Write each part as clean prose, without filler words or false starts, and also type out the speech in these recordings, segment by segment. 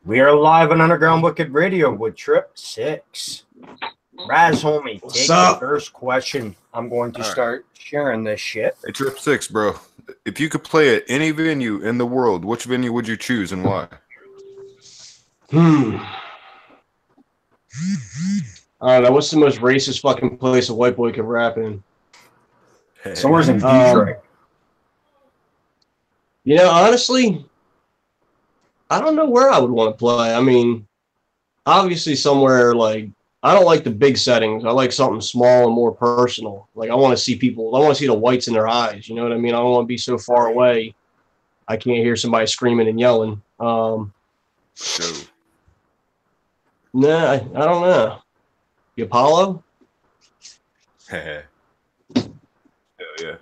We are live on Underground Wicked Radio with Tripp Cixxx. Raz, homie, take the first question. I'm going to start sharing this shit. Hey, Tripp Cixxx, bro. If you could play at any venue in the world, which venue would you choose and why? I don't know. What's the most racist fucking place a white boy could rap in? Hey, somewhere's in Detroit. You know, honestly, I don't know where I would want to play. I mean, obviously somewhere like, I don't like the big settings. I like something small and more personal. Like, I want to see people, I want to see the whites in their eyes. You know what I mean? I don't want to be so far away I can't hear somebody screaming and yelling. Nah, I don't know. The Apollo? Hell yeah.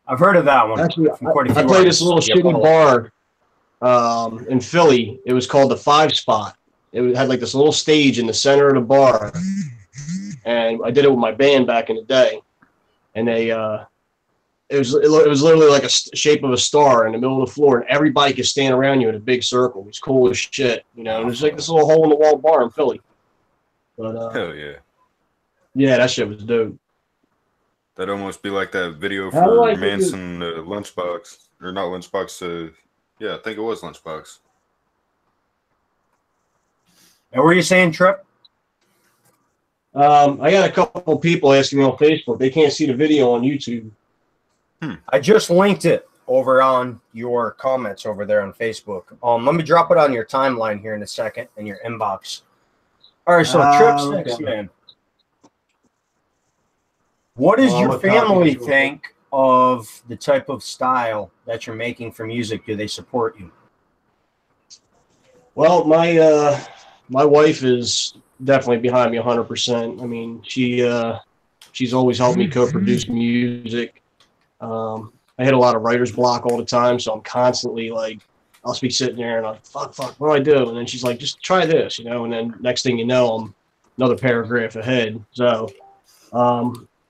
I've heard of that one. Actually, I played this little shitty bar in Philly. It was called the 5 Spot. It had like this little stage in the center of the bar, and I did it with my band back in the day. And they, it was literally like a shape of a star in the middle of the floor, and everybody could stand around you in a big circle. It was cool as shit, you know. And it was like this little hole in the wall bar in Philly. But hell yeah, yeah, that shit was dope. That'd almost be like that video for Manson Lunchbox, or not Lunchbox. Yeah, I think it was Lunchbox. And what were you saying, Tripp? I got a couple people asking me on Facebook. They can't see the video on YouTube. I just linked it over on your comments over there on Facebook. Let me drop it on your timeline here in a second in your inbox. All right, so Tripp Cixxx, man. What does your family think of the type of style that you're making for music? Do they support you? Well, my wife is definitely behind me 100%. I mean, she's always helped me co-produce music. I hit a lot of writer's block all the time, so I'm constantly like, I'll be sitting there and I'm like, fuck, what do I do? And then she's like, just try this, you know, and then next thing you know, I'm another paragraph ahead. So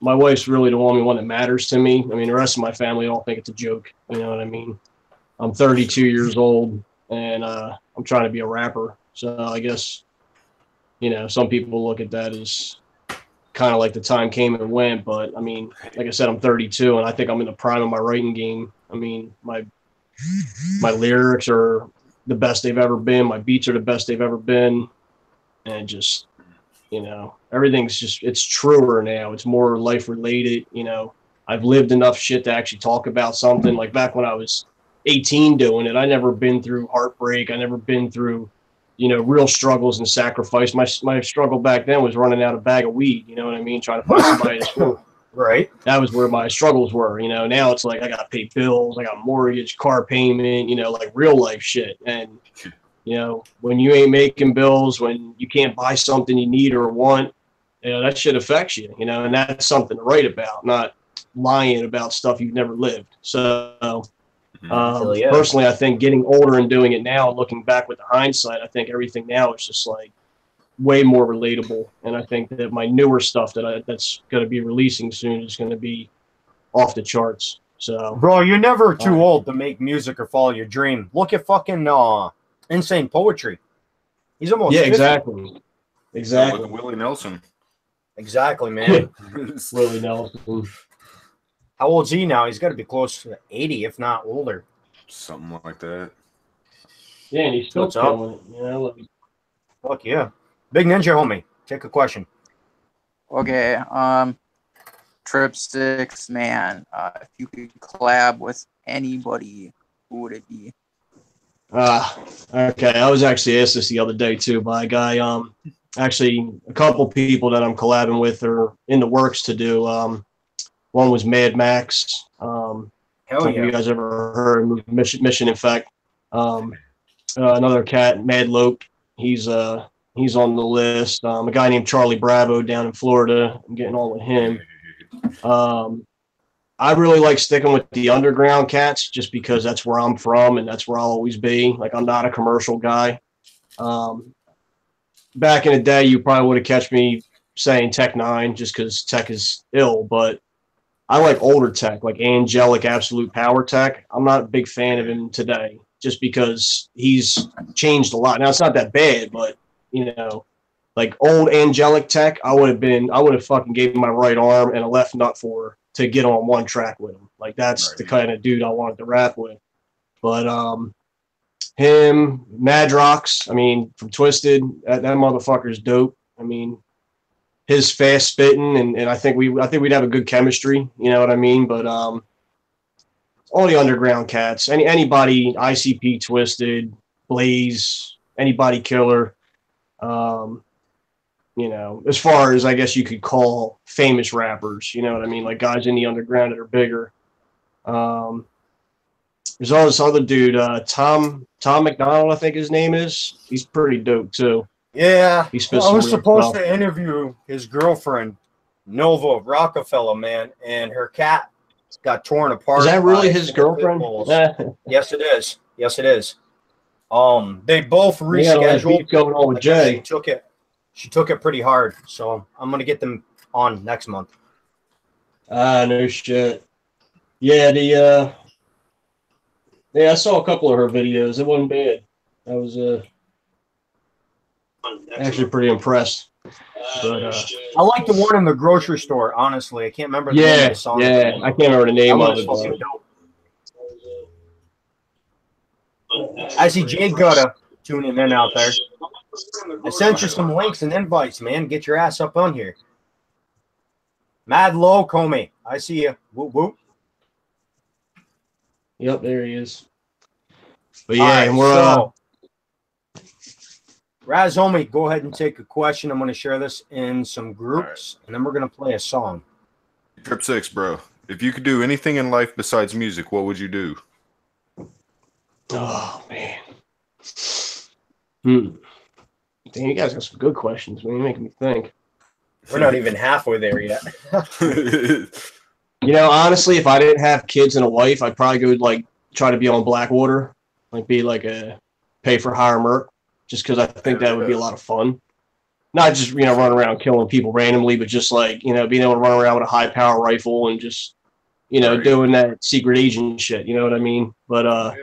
my wife's really the only one that matters to me. I mean, the rest of my family all think it's a joke, you know what I mean? I'm 32 years old, and I'm trying to be a rapper. So I guess, you know, some people look at that as kind of like the time came and went. But, I mean, like I said, I'm 32, and I think I'm in the prime of my writing game. I mean, my lyrics are the best they've ever been. My beats are the best they've ever been. And just, you know, everything's just, it's truer now. It's more life-related, you know. I've lived enough shit to actually talk about something. Like back when I was 18 doing it, I never been through heartbreak. I never been through, you know, real struggles and sacrifice. My struggle back then was running out a bag of weed, you know what I mean? Trying to find somebody to smoke. Right. That was where my struggles were, you know. Now it's like I got to pay bills, I got mortgage, car payment, you know, like real life shit. And, you know, when you ain't making bills, when you can't buy something you need or want, you know, that shit affects you, you know, and that's something to write about, not lying about stuff you've never lived. So personally, I think getting older and doing it now, looking back with the hindsight, I think everything now is just like way more relatable. And I think that my newer stuff that's going to be releasing soon is going to be off the charts. So, bro, you're never too old to make music or follow your dream. Look at fucking Insane Poetry. He's almost 50. Exactly. Willie Nelson. Exactly, man. Willie Nelson. How old's he now? He's got to be close to 80, if not older. Something like that. Yeah, and he's still killing it. You know? Fuck yeah. Big Ninja homie, take a question. Okay, Tripp Cixxx, man. If you could collab with anybody, who would it be? Okay. I was actually asked this the other day too by a guy. Actually, a couple people that I'm collabing with are in the works to do. One was Mad Max. Hell yeah. You guys ever heard of Mission Effect? Another cat, Mad Lope. He's on the list. A guy named Charlie Bravo down in Florida. I'm getting all with him. I really like sticking with the underground cats just because that's where I'm from and that's where I'll always be. Like, I'm not a commercial guy. Back in the day, you probably would have catch me saying Tech 9 just because Tech is ill, but I like older Tech, like Angelic Absolute Power Tech. I'm not a big fan of him today. just because he's changed a lot. Now it's not that bad, but you know, like old Angelic Tech, I would have fucking gave him my right arm and a left nut to get on one track with him. Like that's the kind of dude I wanted to rap with. But him, Madrox, I mean, from Twisted, that motherfucker's dope. I mean, his fast spitting, and I think we'd have a good chemistry. You know what I mean? But all the underground cats, anybody, ICP, Twisted, Blaze, anybody Killer. You know, as far as I guess you could call famous rappers, you know what I mean? Like guys in the underground that are bigger. There's all this other dude, Tom McDonald, I think his name is. He's pretty dope too. Yeah, I was supposed to to interview his girlfriend, Nova Rockefeller, man, and her cat got torn apart. Is that really his girlfriend? Yes, it is. Yes, it is. They both rescheduled. Going on with Jay. She took it pretty hard, so I'm gonna get them on next month. No shit. Yeah, I saw a couple of her videos. It wasn't bad. I was actually pretty impressed. But I like the one in the grocery store. Honestly, I can't remember the name of the song. Yeah, I can't remember the name of it. I see Jay Gutta tuning in out there. I sent you some links and invites, man. Get your ass up on here. Mad Low Comey, I see you. Whoop whoop. Yep, there he is. But yeah, and we're Razomi, go ahead and take a question. I'm going to share this in some groups, and then we're going to play a song. Tripp Cixxx, bro. If you could do anything in life besides music, what would you do? Oh man. Damn, you guys got some good questions, man. You're making me think. We're not even halfway there yet. You know, honestly, if I didn't have kids and a wife, I'd probably go like try to be on Blackwater, like be like a pay for hire merc, just because I think that would be a lot of fun. Not just, you know, run around killing people randomly, but just like, you know, being able to run around with a high power rifle and just, you know, doing that secret agent shit. You know what I mean? But I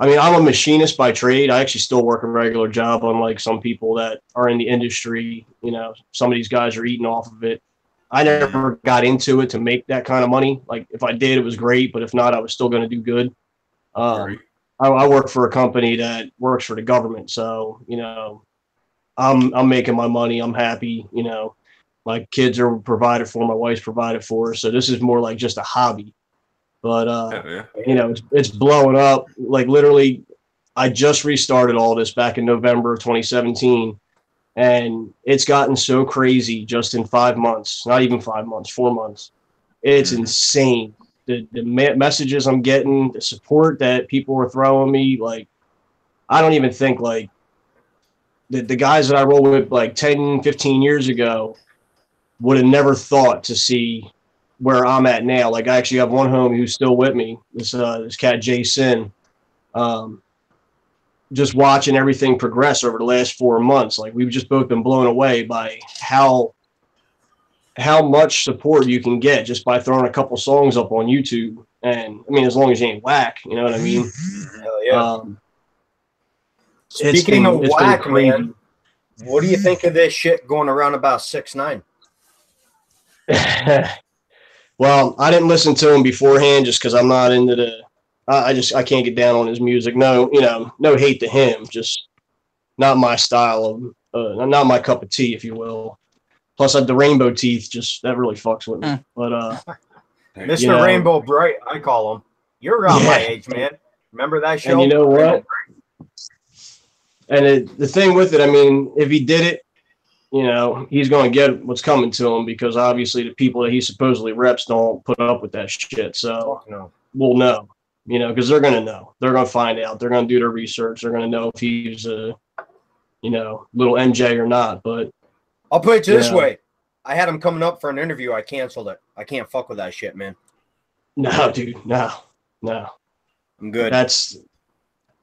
mean, I'm a machinist by trade. I actually still work a regular job, unlike some people that are in the industry. You know, some of these guys are eating off of it. I never got into it to make that kind of money. Like, if I did, it was great. But if not, I was still going to do good. I work for a company that works for the government. So, you know, I'm making my money. I'm happy. You know, my kids are provided for. My wife's provided for. So this is more like just a hobby. But, you know, it's blowing up. Like, literally, I just restarted all this back in November of 2017. And it's gotten so crazy just in 5 months. Not even 5 months, 4 months. It's insane. The messages I'm getting, the support that people are throwing me. Like, I don't even think, like, the guys that I rolled with, like, 10, 15 years ago would have never thought to see where I'm at now. Like, I actually have one homie who's still with me, this cat Jason. Just watching everything progress over the last 4 months, like, we've just both been blown away by how much support you can get just by throwing a couple songs up on YouTube. And I mean, as long as you ain't whack, you know what I mean? Hell yeah. Speaking of whack, man, what do you think of this shit going around about 6ix9ine? Well, I didn't listen to him beforehand just because I'm not into the. I can't get down on his music. No, you know, no hate to him, just not my style of, not my cup of tea, if you will. Plus, the rainbow teeth, just that really fucks with me. But Mr. You know, Rainbow Bright, I call him. You're around my age, man. Remember that show? And you know what? And the thing with it, I mean, if he did it, you know, he's going to get what's coming to him, because obviously the people that he supposedly reps don't put up with that shit. So we'll know, you know, because they're going to know. They're going to find out. They're going to do their research. They're going to know if he's a, you know, little MJ or not. But I'll put it this way. I had him coming up for an interview. I canceled it. I can't fuck with that shit, man. No, dude. No. I'm good. That's,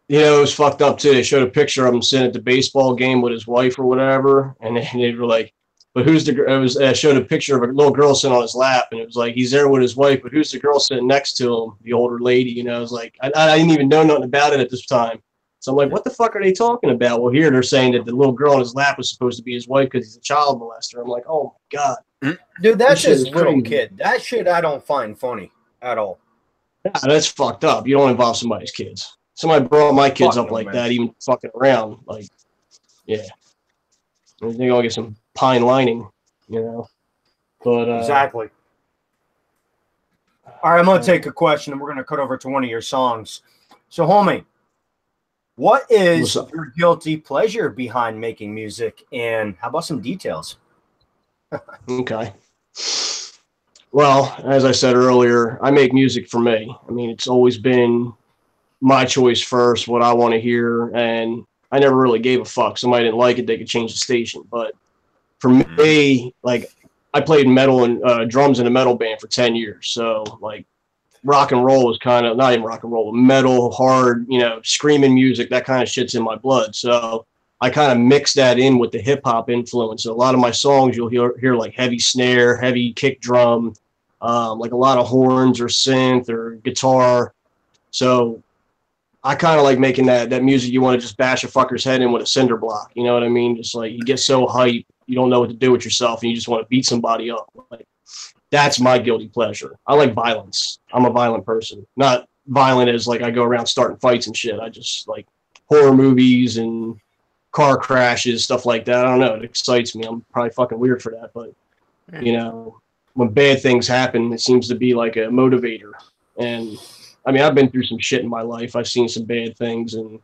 you know, it was fucked up too. They showed a picture of him sitting at the baseball game with his wife or whatever. And they were like, But who's the? It was showed a picture of a little girl sitting on his lap, and it was like he's there with his wife, but who's the girl sitting next to him? The older lady, you know. I was like, I didn't even know nothing about it at this time. So I'm like, what the fuck are they talking about? Well, here they're saying that the little girl on his lap was supposed to be his wife because he's a child molester. I'm like, oh my god, dude, that's just little crazy. kid. That shit I don't find funny at all. Yeah, that's fucked up. You don't involve somebody's kids. Somebody brought my kids up like that, even fucking around. Like, yeah, they're gonna get some pine lining, you know. But exactly. All right, I'm gonna take a question, and we're gonna cut over to one of your songs. So, homie, what is your guilty pleasure behind making music, and how about some details? Okay. Well, as I said earlier, I make music for me. I mean, it's always been my choice first, what I want to hear, and I never really gave a fuck. Somebody didn't like it, they could change the station. But for me, like, I played metal and drums in a metal band for 10 years. So, like, rock and roll is kind of, not even rock and roll, metal, hard, you know, screaming music, that kind of shit's in my blood. So I kind of mix that in with the hip hop influence. So a lot of my songs, you'll hear like heavy snare, heavy kick drum, like a lot of horns or synth or guitar. So I kind of like making that music you want to just bash a fucker's head in with a cinder block. You know what I mean? Just like you get so hyped, you don't know what to do with yourself, and you just want to beat somebody up. Like, that's my guilty pleasure. I like violence. I'm a violent person. Not violent as like I go around starting fights and shit. I just like horror movies and car crashes, stuff like that. I don't know. It excites me. I'm probably fucking weird for that, but you know, when bad things happen, it seems to be like a motivator. And I mean, I've been through some shit in my life. I've seen some bad things, and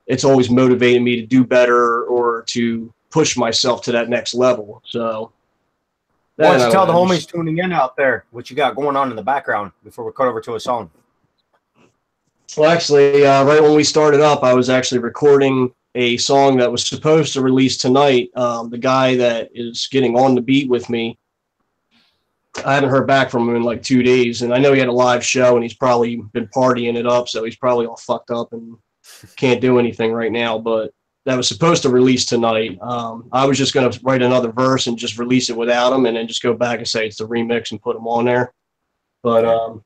it's always motivated me to do better or to push myself to that next level. So why don't you tell the homies tuning in out there what you got going on in the background before we cut over to a song? Well, actually, right when we started up, I was actually recording a song that was supposed to release tonight. The guy that is getting on the beat with me, I haven't heard back from him in like 2 days, and I know he had a live show, and he's probably been partying it up, so he's probably all fucked up and can't do anything right now, but that was supposed to release tonight. I was just going to write another verse and just release it without him and then just go back and say it's the remix and put them on there. But,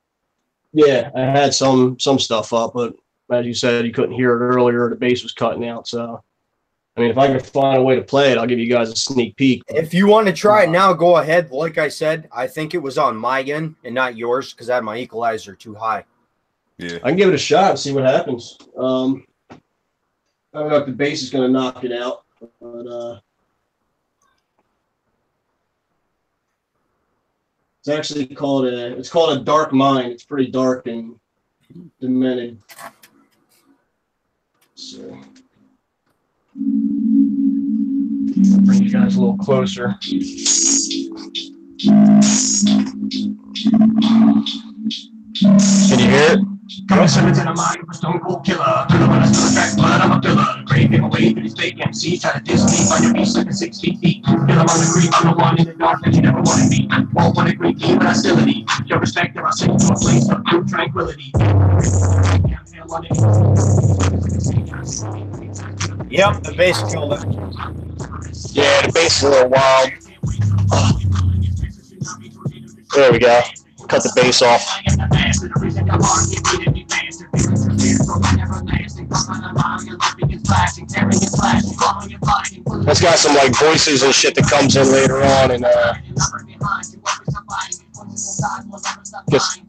yeah, I had some stuff up, but as you said, you couldn't hear it earlier. The bass was cutting out. So, I mean, if I can find a way to play it, I'll give you guys a sneak peek. If you want to try it now, go ahead. Like I said, I think it was on my end and not yours because I had my equalizer too high. Yeah, I can give it a shot and see what happens. I don't know if the bass is going to knock it out, but it's actually called a Dark Mind. It's pretty dark and demented. So I'll bring you guys a little closer. Can you hear it? Coming to the mind of a stone cold killer. Killer when I still attract blood, I'm a pillar. Crave him away through these fake MCs. Try to diss me, find your beast like a 6 feet deep. Feel I'm on the creep, I'm the one in the dark that you never wanted me. Won't want to greet me, but hostility. Your respect, I'll send you to a place of true tranquility. Yep, the bass killed it. Yeah, the bass is a little wild. There we go. Cut the bass off. That's got some like voices and shit that comes in later on, and just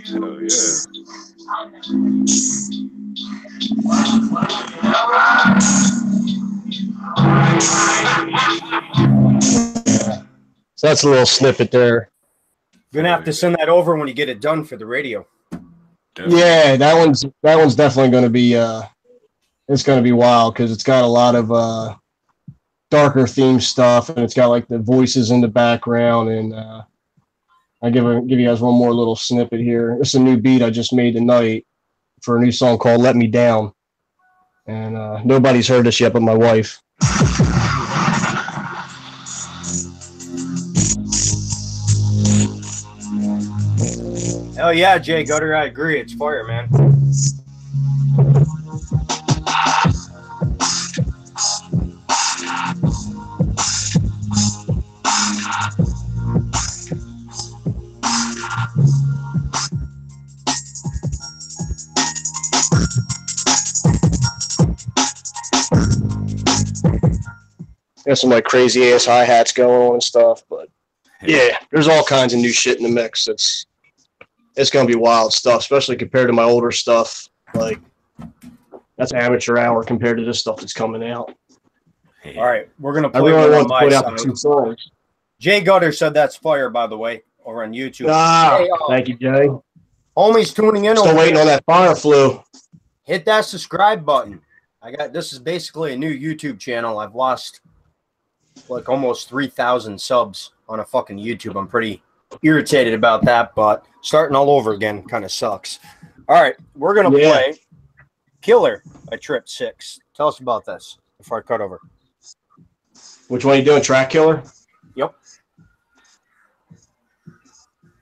hell yeah. So that's a little snippet there. You're gonna have to send that over when you get it done for the radio. Yeah, that one's definitely going to be it's going to be wild because it's got a lot of darker theme stuff, and it's got like the voices in the background. And I give you guys one more little snippet here. It's a new beat I just made tonight for a new song called "Let Me Down," and nobody's heard this yet but my wife. Hell yeah, Jay Gutter, I agree. It's fire, man. Got some like crazy ass hi-hats going on and stuff, but yeah, there's all kinds of new shit in the mix. It's gonna be wild stuff, especially compared to my older stuff. Like that's amateur hour compared to this stuff that's coming out. All right, we're gonna I play really one want on to my put out side. the 2 songs. Jay Gutter said that's fire, by the way, over on YouTube. Hey, thank you, Jay. Homies tuning in. Still waiting on that fire flu. Hit that subscribe button. This is basically a new YouTube channel. I've lost like almost 3,000 subs on a fucking YouTube. I'm pretty irritated about that, but starting all over again kind of sucks. All right, we're gonna play Killer by Tripp Cixxx. Tell us about this before I cut over. Which one are you doing? Track Killer? Yep.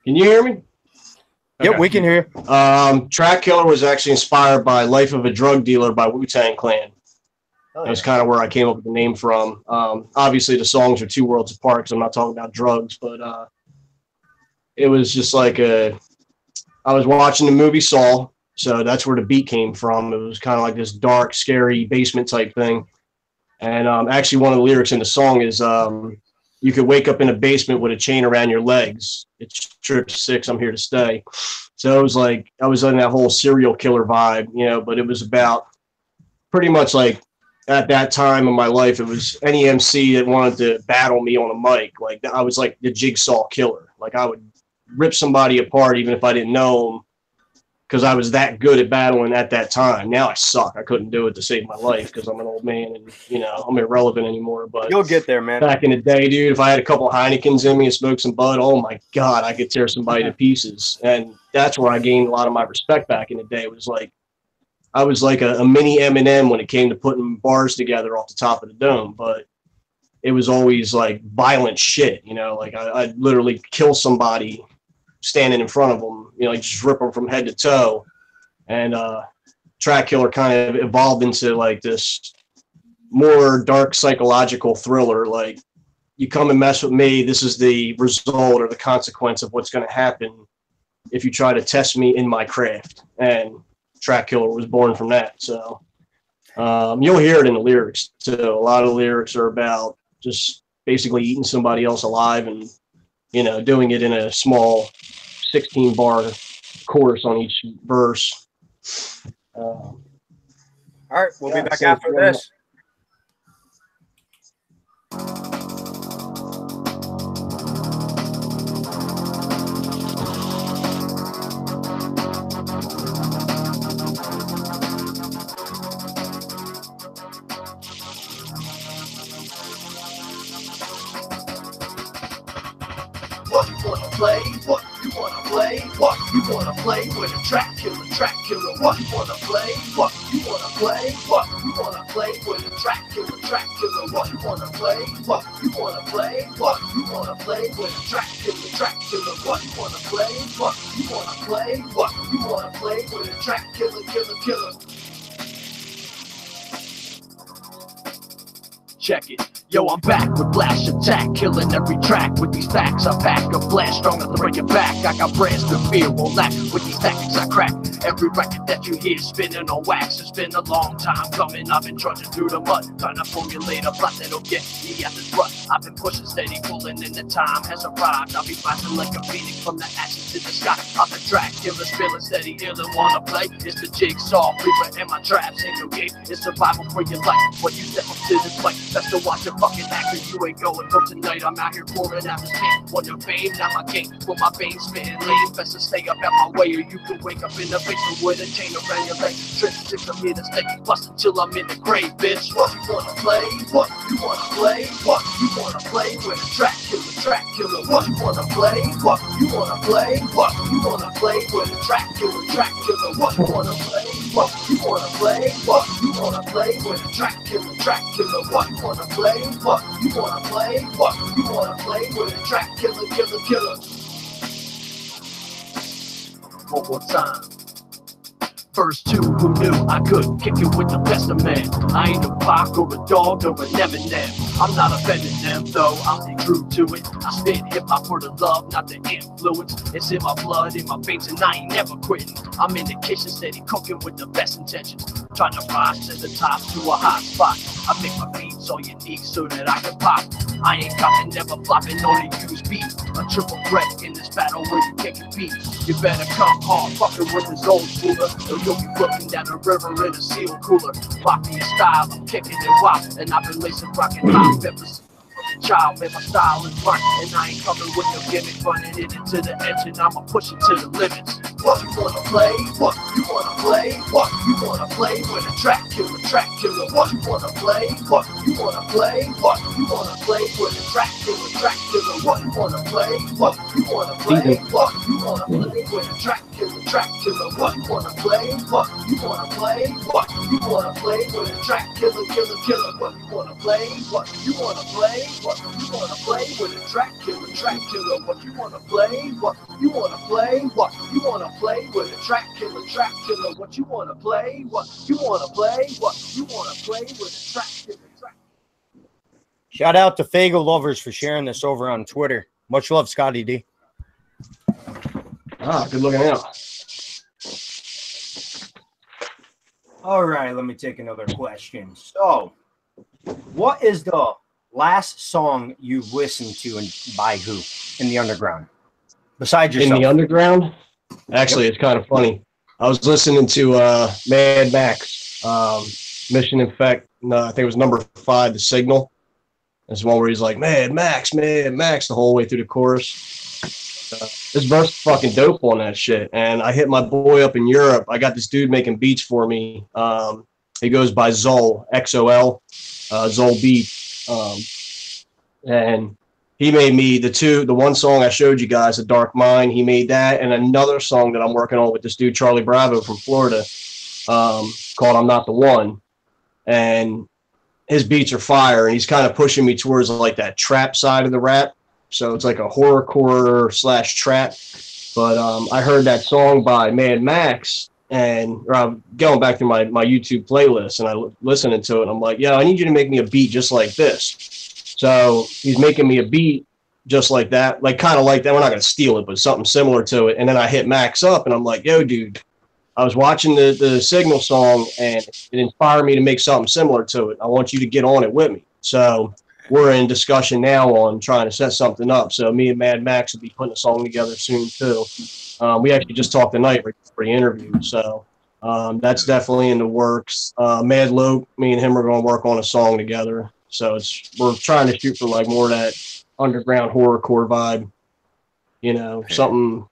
Can you hear me? Yep, Okay. we can hear you. Track Killer was actually inspired by Life of a Drug Dealer by Wu-Tang Clan. That was kind of where I came up with the name from. Obviously, the songs are 2 worlds apart because I'm not talking about drugs, but it was just like I was watching the movie Saw, so that's where the beat came from. It was kind of like this dark, scary basement type thing. And actually, one of the lyrics in the song is you could wake up in a basement with a chain around your legs. It's Tripp Cixxx, I'm here to stay. So it was like I was on that whole serial killer vibe, you know, but it was about pretty much like at that time in my life, it was any MC that wanted to battle me on a mic. Like I was like the Jigsaw killer. Like I would rip somebody apart even if I didn't know them because I was that good at battling at that time. Now I suck. I couldn't do it to save my life because I'm an old man and, you know, I'm irrelevant anymore. But You'll get there, man. back in the day, dude, if I had a couple Heinekens in me and smoked some bud, oh my God, I could tear somebody to pieces. And that's where I gained a lot of my respect back in the day. It was like, I was like a mini Eminem when it came to putting bars together off the top of the dome, but it was always like violent shit, you know, like I'd literally kill somebody standing in front of them, you know, like just rip them from head to toe. And Track Killer kind of evolved into like this more dark psychological thriller. Like you come and mess with me, this is the result or the consequence of what's going to happen if you try to test me in my craft. And Track Killer was born from that. So you'll hear it in the lyrics too. A lot of the lyrics are about just basically eating somebody else alive and, you know, doing it in a small 16-bar chorus on each verse. All right, we'll be back after this. What you wanna play? What you wanna play? What you wanna play with a track killer? What you wanna play? What you wanna play? What you wanna play with a track killer? What you wanna play? What you wanna play? What you wanna play with a track killer? What you wanna play? What you wanna play? What you wanna play with a track killer? Check it. Yo, I'm back with Blast Attack, killing every track with these facts. I pack a blast strong enough to bring it back. I got brands to fear, won't lack with these tactics I crack. Every record that you hear spinning on wax. It's been a long time coming. I've been trudging through the mud, trying to formulate a plot that'll get me out this rut. I've been pushing steady, pulling in the time has arrived. I'll be rising like a phoenix from the ashes to the sky. I'm the track killer, feeling steady, ill and wanna play. It's the Jigsaw Reaper and my traps ain't no game. It's survival for your life. When you step up to this fight, best to watch your fucking act, cause you ain't going home tonight. I'm out here pouring out this pain. Wonder fame, not my game. For my veins spitting lame, best to stay up out my way, or you can wake up in the basement with a chain around your leg. Tripp Cixxx, I'm here to stay, bust until I'm in the grave, bitch. What you wanna play? What you wanna play? What you wanna play with a track killer? What you wanna play? What you wanna play? What you wanna play with a track killer? What you wanna play? What you wanna play? What you wanna play with a track killer? What you wanna play? What you wanna play? What you wanna play with a track killer? One more time. first two who knew I could kick it with the best of men. I ain't a Pac or a Dog or a Eminem. I'm not offending them though, I'll stay true to it. I spit hip-hop for the love, not the influence. It's in my blood, in my veins, and I ain't never quitting. I'm in the kitchen steady cooking with the best intentions, trying to rise to the top to a hot spot. I make my beats all unique so that I can pop. I ain't copying, never flopping on a used beat. A triple threat in this battle where you can't compete. You better come hard, fucking with this old schooler, or you'll be looking down the river in a seal cooler. Mafia style, I'm kicking it wop, and I've been lacing rockin' hot peppers. Child, man, my style is right, and I ain't coming with no gimmick, running it into the edge, and I'ma push it to the limits. What you wanna play? What you wanna play? What you wanna play with a track killer, track killer? What you wanna play? What you wanna play? What you wanna play with a track killer, track killer? What you wanna play? What you wanna play? What you wanna play with a track killer, track killer? What you wanna play? What you wanna play? What you wanna play with a track killer, killer, killer? What you wanna play? What you wanna play? What you wanna play with a track killer, track killer? What you wanna play? What you wanna play? What you wanna play with a track killer, track killer? What you wanna play? What you wanna play? What you wanna play with a track killer, track killer? Shout out to Fago Lovers for sharing this over on Twitter. Much love, Scotty D. Ah, good looking out. All right, let me take another question. So, what is the last song you've listened to and by who in the underground? Besides yourself. In the underground? Actually, It's kind of funny. I was listening to Mad Max, Mission Effect, I think it was number 5, The Signal. There's one where he's like, Mad Max, the whole way through the chorus. This verse is fucking dope on that shit. And I hit my boy up in Europe. I got this dude making beats for me. He goes by Zol, X-O-L, Zol Beat. And he made me the one song I showed you guys, A Dark Mind. He made that, and another song that I'm working on with this dude, Charlie Bravo from Florida, called I'm Not the One. And his beats are fire, and he's kind of pushing me towards like that trap side of the rap. So it's like a horrorcore / trap. But I heard that song by Mad Max, and I'm going back through my YouTube playlist, and I listening to it, and I'm like, yeah, I need you to make me a beat just like this. So he's making me a beat just like that, like kind of like that. We're not going to steal it, but something similar to it. And then I hit Max up, and I'm like, yo, dude, I was watching the Signal song, and it inspired me to make something similar to it. I want you to get on it with me. So we're in discussion now on trying to set something up. So me and Mad Max will be putting a song together soon, too. We actually just talked tonight for the interview. So that's definitely in the works. Mad Lope, me and him are going to work on a song together. So we're trying to shoot for like more of that underground horrorcore vibe, something.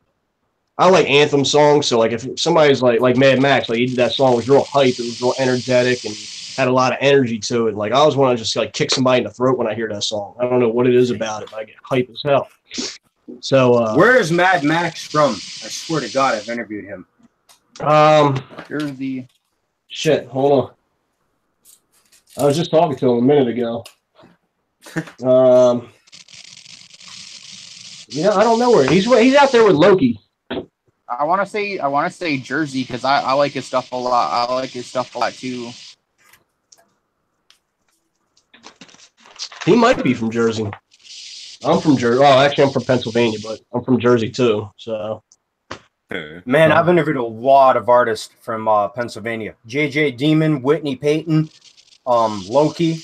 I like anthem songs. So like if somebody's like Mad Max, like he did that song, it was real hype, it was real energetic and had a lot of energy to it. Like I always want to just like kick somebody in the throat when I hear that song. I don't know what it is about it, but I get hype as hell. So where is Mad Max from? I swear to God, I've interviewed him. Here's the shit. Hold on. I was just talking to him a minute ago. I don't know where he's out there with Loki. I want to say Jersey because I like his stuff a lot. I like his stuff a lot too. He might be from Jersey. I'm from Jersey. Oh, actually, I'm from Pennsylvania, but I'm from Jersey too. So, man, I've interviewed a lot of artists from Pennsylvania. JJ Demon, Whitney Payton, Loki.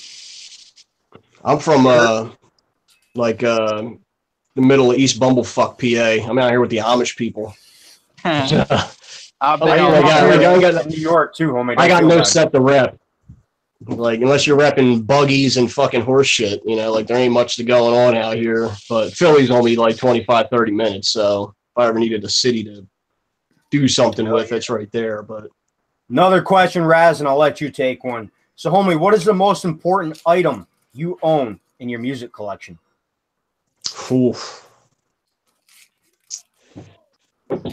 I'm from the middle of East Bumblefuck, PA. I'm out here with the Amish people. I've been I got New York too, homie. I got no set to rep. Like unless you're repping buggies and fucking horse shit, like there ain't much to going on out here. But Philly's only like 25, 30 minutes. So if I ever needed a city to do something with, it's right there. But another question, Raz, and I'll let you take one. So, homie, what is the most important item you own in your music collection? Oof.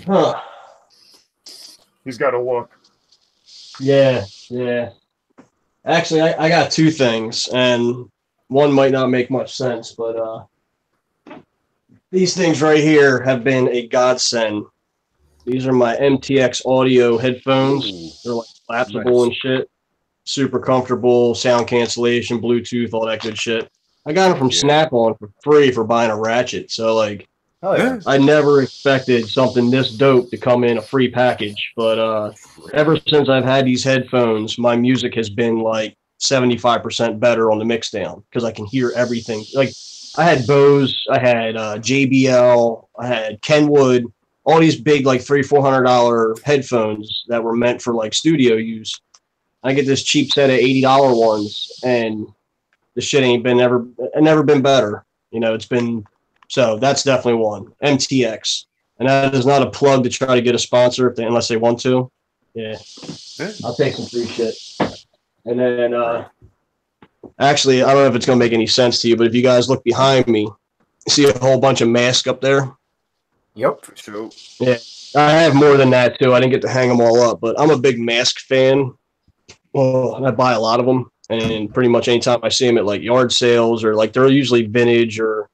Huh. He's got to look. Yeah. Actually, I got two things, and one might not make much sense, but these things right here have been a godsend These are my MTX audio headphones. Ooh, They're like collapsible and shit. Super comfortable, sound cancellation, Bluetooth, all that good shit. I got them from Snap-on for free for buying a Ratchet. So like, I never expected something this dope to come in a free package. But ever since I've had these headphones, my music has been like 75% better on the mix down because I can hear everything. Like I had Bose, I had JBL, I had Kenwood, all these big like $300-400 headphones that were meant for like studio use. I get this cheap set of $80 ones, and the shit ain't been never been better. You know, it's been. So that's definitely one. MTX. And that is not a plug to try to get a sponsor unless they want to. Yeah. I'll take some free shit. And then actually, I don't know if it's gonna make any sense to you, but if you guys look behind me, see a whole bunch of masks up there? Yep. for sure. Yeah. I have more than that too. I didn't get to hang them all up, but I'm a big mask fan. Well, I buy a lot of them, and pretty much anytime I see them at like yard sales or like they're usually vintage or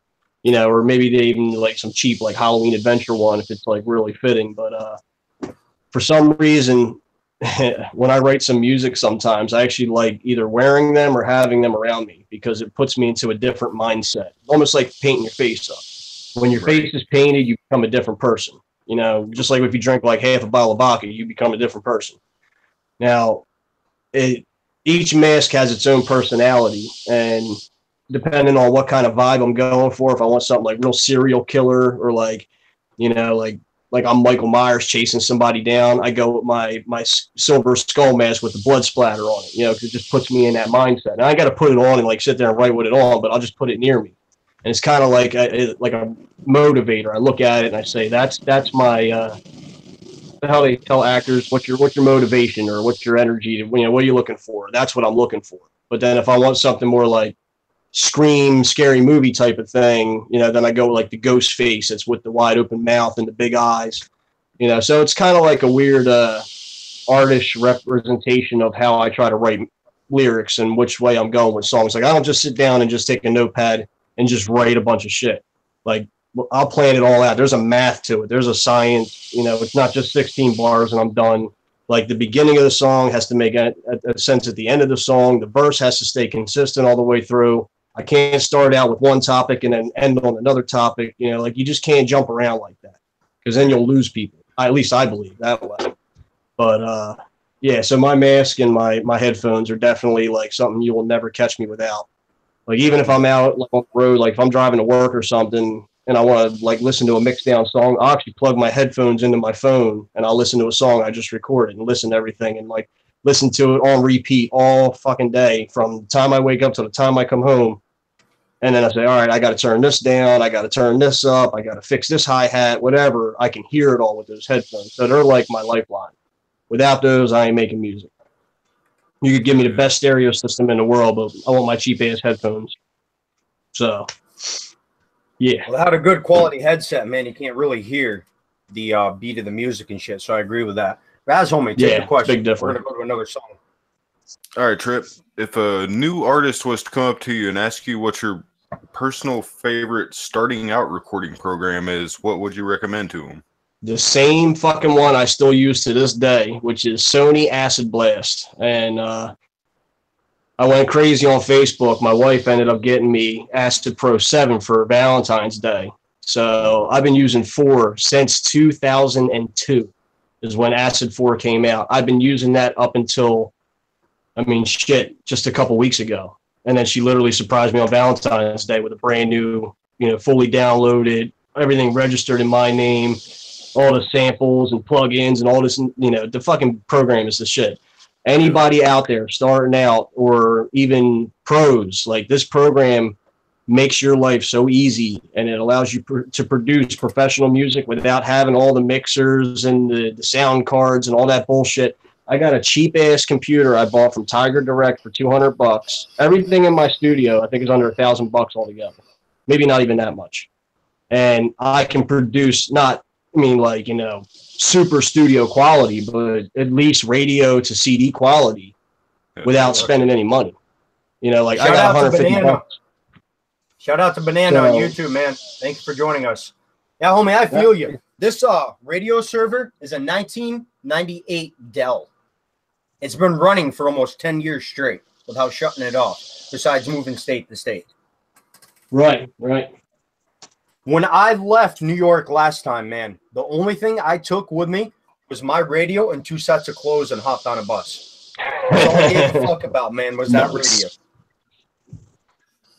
or maybe they even like some cheap like Halloween Adventure one if it's like really fitting. But for some reason, when I write some music, sometimes I actually like either wearing them or having them around me because it puts me into a different mindset. Almost like painting your face up. When your face is painted, you become a different person. Just like if you drink like half a bottle of vodka, you become a different person. Now, each mask has its own personality, and depending on what kind of vibe I'm going for, if I want something like real serial killer or like I'm Michael Myers chasing somebody down, I go with my silver skull mask with the blood splatter on it, because it just puts me in that mindset. And I got to put it on and like sit there and write with it on, but I'll just put it near me. And it's kind of like a motivator. I look at it and I say, that's my, how they tell actors what's your motivation or what's your energy, what are you looking for? That's what I'm looking for. But then if I want something more like Scream, scary movie type of thing, then I go like the ghost face. It's with the wide open mouth and the big eyes, so it's kind of like a weird artist representation of how I try to write lyrics and which way I'm going with songs. Like I don't just sit down and just take a notepad and just write a bunch of shit. Like I'll plan it all out. There's a math to it. There's a science, it's not just 16 bars and I'm done. Like the beginning of the song has to make a sense at the end of the song. The verse has to stay consistent all the way through. I can't start out with one topic and then end on another topic. Like you just can't jump around like that because then you'll lose people. At least I believe that way. But yeah, so my mask and my headphones are definitely like something you will never catch me without. Like even if I'm out like on the road, like if I'm driving to work or something and I want to like listen to a mixed down song, I'll actually plug my headphones into my phone and I'll listen to a song I just recorded and listen to everything and like listen to it on repeat all fucking day from the time I wake up to the time I come home. And then I say, all right, I got to turn this down. I got to turn this up. I got to fix this hi-hat, whatever. I can hear it all with those headphones. So they're like my lifeline. Without those, I ain't making music. You could give me the best stereo system in the world, but I want my cheap-ass headphones. So, yeah. Without a good quality headset, man, you can't really hear the beat of the music and shit. So I agree with that. Raz, homie, take the question. Big difference. We're going to go to another song. All right, Tripp. If a new artist was to come up to you and ask you what your personal favorite starting out recording program is, what would you recommend to them? The same fucking one I still use to this day, which is Sony Acid Blast. And I went crazy on Facebook. My wife ended up getting me Acid Pro 7 for Valentine's Day. So I've been using 4 since 2002 is when Acid 4 came out. I've been using that up until, just a couple weeks ago. And then she literally surprised me on Valentine's Day with a brand new, fully downloaded, everything registered in my name, all the samples and plugins and all this, the fucking program is the shit. Anybody out there starting out or even pros, like this program makes your life so easy and it allows you to produce professional music without having all the mixers and the sound cards and all that bullshit. I got a cheap ass computer I bought from Tiger Direct for $200. Everything in my studio, I think, is under $1,000 altogether. Maybe not even that much. And I can produce super studio quality, but at least radio to CD quality without spending any money. I got $150. Shout out to Banana on YouTube, man. Thanks for joining us. Yeah, homie, I feel you. This radio server is a 1998 Dell. It's been running for almost 10 years straight without shutting it off, besides moving state to state. Right, right. When I left New York last time, man, the only thing I took with me was my radio and 2 sets of clothes and hopped on a bus. That's all I gave a fuck about, man, was that radio.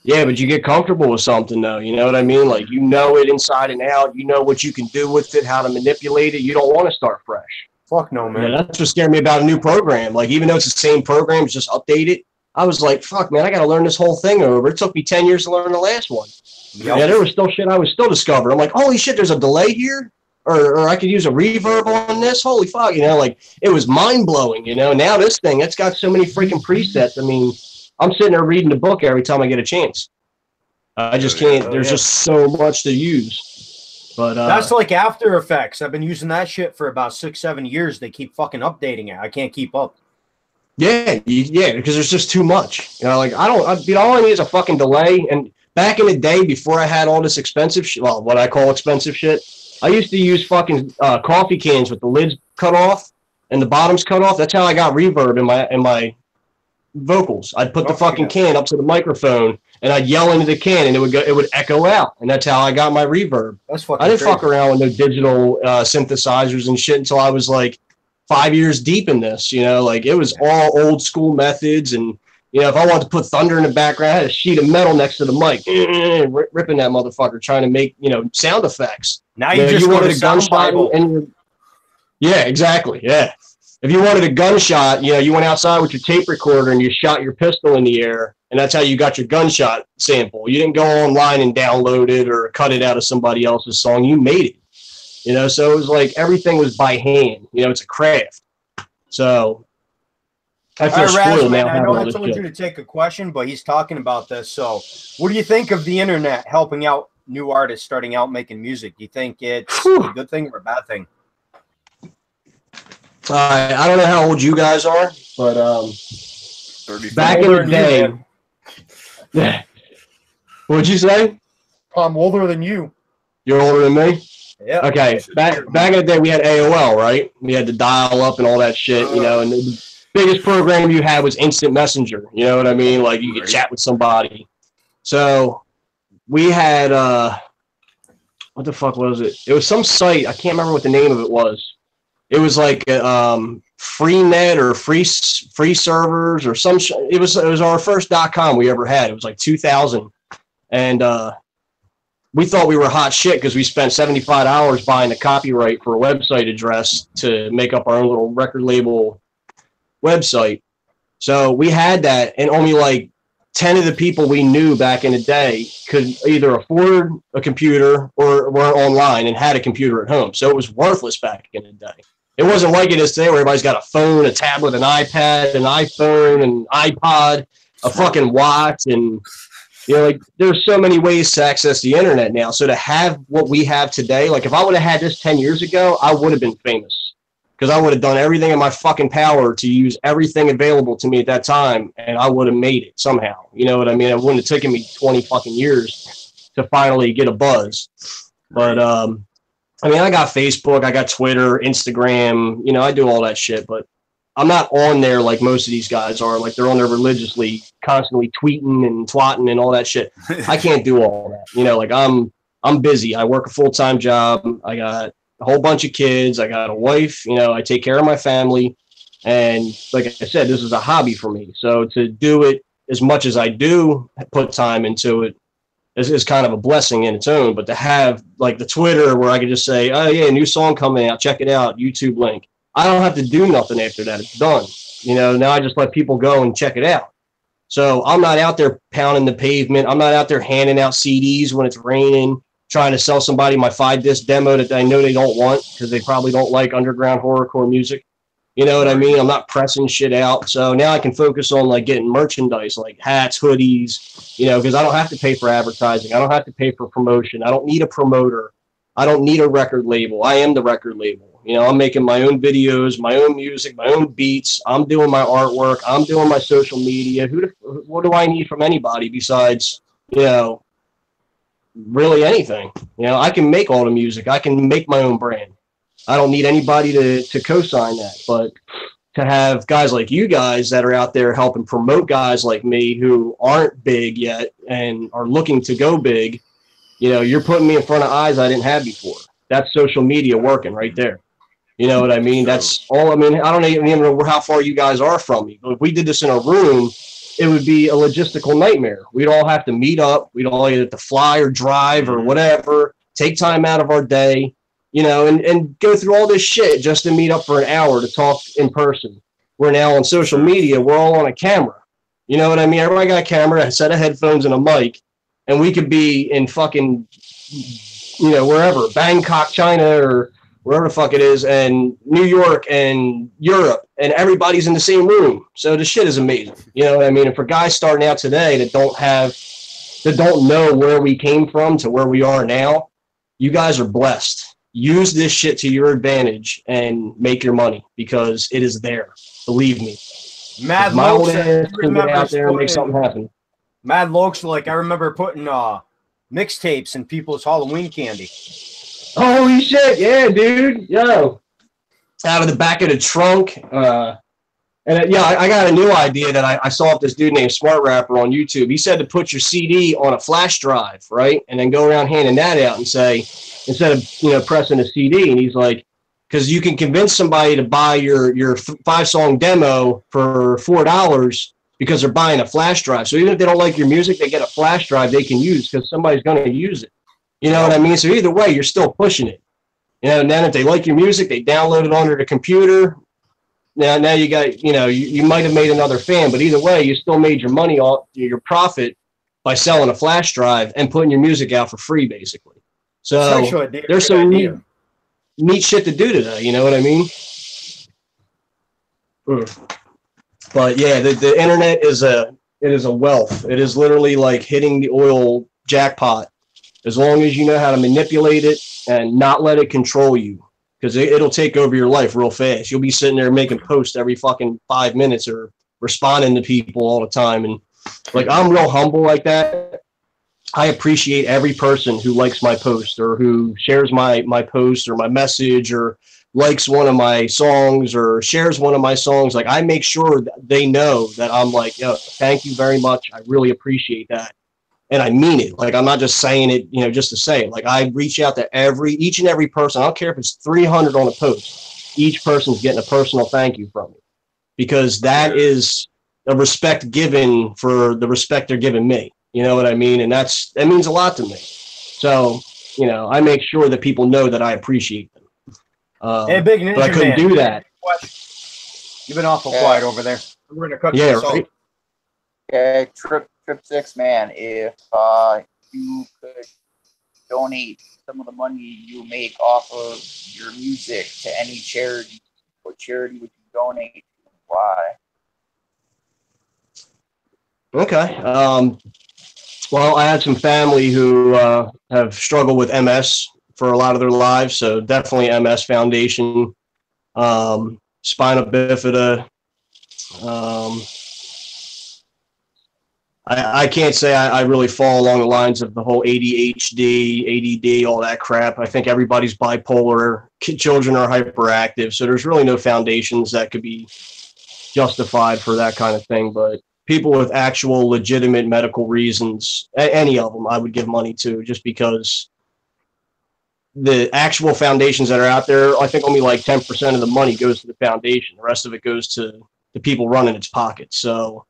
Yeah, but you get comfortable with something, though. You know what I mean? Like, you know it inside and out. You know what you can do with it, how to manipulate it. You don't want to start fresh. Fuck no, man. Yeah, that's what scared me about a new program. Like, even though it's the same program, it's just updated. I was like, fuck, man, I got to learn this whole thing over. It took me 10 years to learn the last one. Yep. Yeah, there was still shit I was still discovering. I'm like, holy shit, there's a delay here? Or I could use a reverb on this? Holy fuck, you know, like, it was mind-blowing, you know? Now this thing, it's got so many freaking presets. I mean, I'm sitting there reading the book every time I get a chance. I just can't. There's just so much to use. But that's like After Effects. I've been using that shit for about 6-7 years. They keep fucking updating it. I can't keep up. Yeah, because there's just too much. You know, like all I need is a fucking delay. And back in the day, before I had all this expensive shit, well, what I call expensive shit, I used to use fucking coffee cans with the lids cut off and the bottoms cut off. That's how I got reverb in my vocals. I'd put the fucking can up to the microphone and I'd yell into the can and it would echo out, and that's how I got my reverb. That's fucking I didn't crazy. fuck around with no digital synthesizers and shit until I was like 5 years deep in this. You know, like it was all old school methods, and you know, if I wanted to put thunder in the background, I had a sheet of metal next to the mic, ripping that motherfucker, trying to make, you know, sound effects. Now you just wanted a gunshot, yeah, exactly, yeah. If you wanted a gunshot, you know, you went outside with your tape recorder and you shot your pistol in the air, and that's how you got your gunshot sample. You didn't go online and download it or cut it out of somebody else's song. You made it, you know. So it was like everything was by hand. You know, it's a craft. So I feel spoiled now. I know I told you to take a question, but he's talking about this. So what do you think of the internet helping out new artists starting out making music? Do you think it's a good thing or a bad thing? I don't know how old you guys are, but back in the day, yeah. What'd you say? I'm older than you. You're older than me? Yeah. Okay. Back in the day, we had AOL, right? We had to dial up and all that shit, you know. And the biggest program you had was Instant Messenger. You know what I mean? Like you could chat with somebody. So we had what the fuck was it? It was some site. I can't remember what the name of it was. It was like Freenet or free servers or some. It was our first .com we ever had. It was like 2000, and we thought we were hot shit because we spent 75 hours buying the copyright for a website address to make up our own little record label website. So we had that, and only like 10 of the people we knew back in the day could either afford a computer or were online and had a computer at home. So it was worthless back in the day. It wasn't like it is today where everybody's got a phone, a tablet, an iPad, an iPhone, an iPod, a fucking watch, and you know, like there's so many ways to access the internet now. So to have what we have today, like if I would have had this 10 years ago, I would have been famous because I would have done everything in my fucking power to use everything available to me at that time, and I would have made it somehow. You know what I mean? It wouldn't have taken me 20 fucking years to finally get a buzz. But I mean, I got Facebook, I got Twitter, Instagram, you know, I do all that shit, but I'm not on there like most of these guys are. Like they're on there religiously, constantly tweeting and twatting and all that shit. I can't do all that. You know, like I'm busy. I work a full-time job. I got a whole bunch of kids. I got a wife, you know, I take care of my family. And like I said, this is a hobby for me. So to do it as much as I do, put time into it, is kind of a blessing in its own. But to have like the Twitter where I could just say, oh yeah, new song coming out, check it out, YouTube link. I don't have to do nothing after that. It's done. You know, now I just let people go and check it out. So I'm not out there pounding the pavement. I'm not out there handing out CDs when it's raining, trying to sell somebody my 5-disc demo that I know they don't want because they probably don't like underground horrorcore music. You know what I mean? I'm not pressing shit out. So now I can focus on like getting merchandise like hats, hoodies, you know, because I don't have to pay for advertising. I don't have to pay for promotion. I don't need a promoter. I don't need a record label. I am the record label. You know, I'm making my own videos, my own music, my own beats. I'm doing my artwork. I'm doing my social media. What do I need from anybody besides, you know, really anything. You know, I can make all the music. I can make my own brand. I don't need anybody to co-sign that. But to have guys like you guys that are out there helping promote guys like me who aren't big yet and are looking to go big, you know, you're putting me in front of eyes I didn't have before. That's social media working right there. You know what I mean? That's all. I mean, I don't even know how far you guys are from me. But if we did this in a room, it would be a logistical nightmare. We'd all have to meet up. We'd all either have to fly or drive or whatever, take time out of our day, you know, and go through all this shit just to meet up for an hour to talk in person. We're now on social media. We're all on a camera. You know what I mean? Everybody got a camera, a set of headphones, and a mic, and we could be in fucking, you know, wherever, Bangkok, China, or wherever the fuck it is, and New York and Europe, and everybody's in the same room. So the shit is amazing. You know what I mean? And for guys starting out today that don't know where we came from to where we are now, you guys are blessed. Use this shit to your advantage and make your money because it is there. Believe me. Mad my old Lokes, ass can get out there and make something happen. Mad Lokes, like I remember putting mixtapes in people's Halloween candy. Holy shit, yeah, dude. Yo. Out of the back of the trunk. I got a new idea that I saw this dude named Smart Rapper on YouTube. He said to put your CD on a flash drive, right? And then go around handing that out and say, instead of, you know, pressing a CD, and he's like, because you can convince somebody to buy your 5-song demo for $4 because they're buying a flash drive. So even if they don't like your music, they get a flash drive they can use because somebody's going to use it. You know what I mean? So either way, you're still pushing it. You know, and then if they like your music, they download it onto the computer. Now you got, you know, you might have made another fan, but either way, you still made your money off your profit by selling a flash drive and putting your music out for free, basically. So there's some neat shit to do today. You know what I mean? But yeah, the internet is a wealth. It is literally like hitting the oil jackpot. As long as you know how to manipulate it and not let it control you, because it'll take over your life real fast. You'll be sitting there making posts every fucking 5 minutes or responding to people all the time. And like, I'm real humble like that. I appreciate every person who likes my post or who shares my post or my message or likes one of my songs or shares one of my songs. Like, I make sure that they know that I'm like, yo, thank you very much. I really appreciate that. And I mean it. Like, I'm not just saying it, you know, just to say it. Like, I reach out to each and every person. I don't care if it's 300 on a post. Each person's getting a personal thank you from me, because that is a respect given for the respect they're giving me. You know what I mean? And that means a lot to me. So, you know, I make sure that people know that I appreciate them. Hey, Big Ninja, but I couldn't do that. You've been awful quiet over there. We're gonna cut this off. Right. Okay, Tripp Cixxx, man, if you could donate some of the money you make off of your music to any charity, what charity would you donate to? Why? Okay. Well, I had some family who have struggled with MS for a lot of their lives, so definitely MS Foundation, spinal bifida. I can't say I really fall along the lines of the whole ADHD, ADD, all that crap. I think everybody's bipolar. Children are hyperactive, so there's really no foundations that could be justified for that kind of thing. But people with actual legitimate medical reasons, any of them, I would give money to, just because the actual foundations that are out there, I think only like 10% of the money goes to the foundation. The rest of it goes to the people running its pockets. So,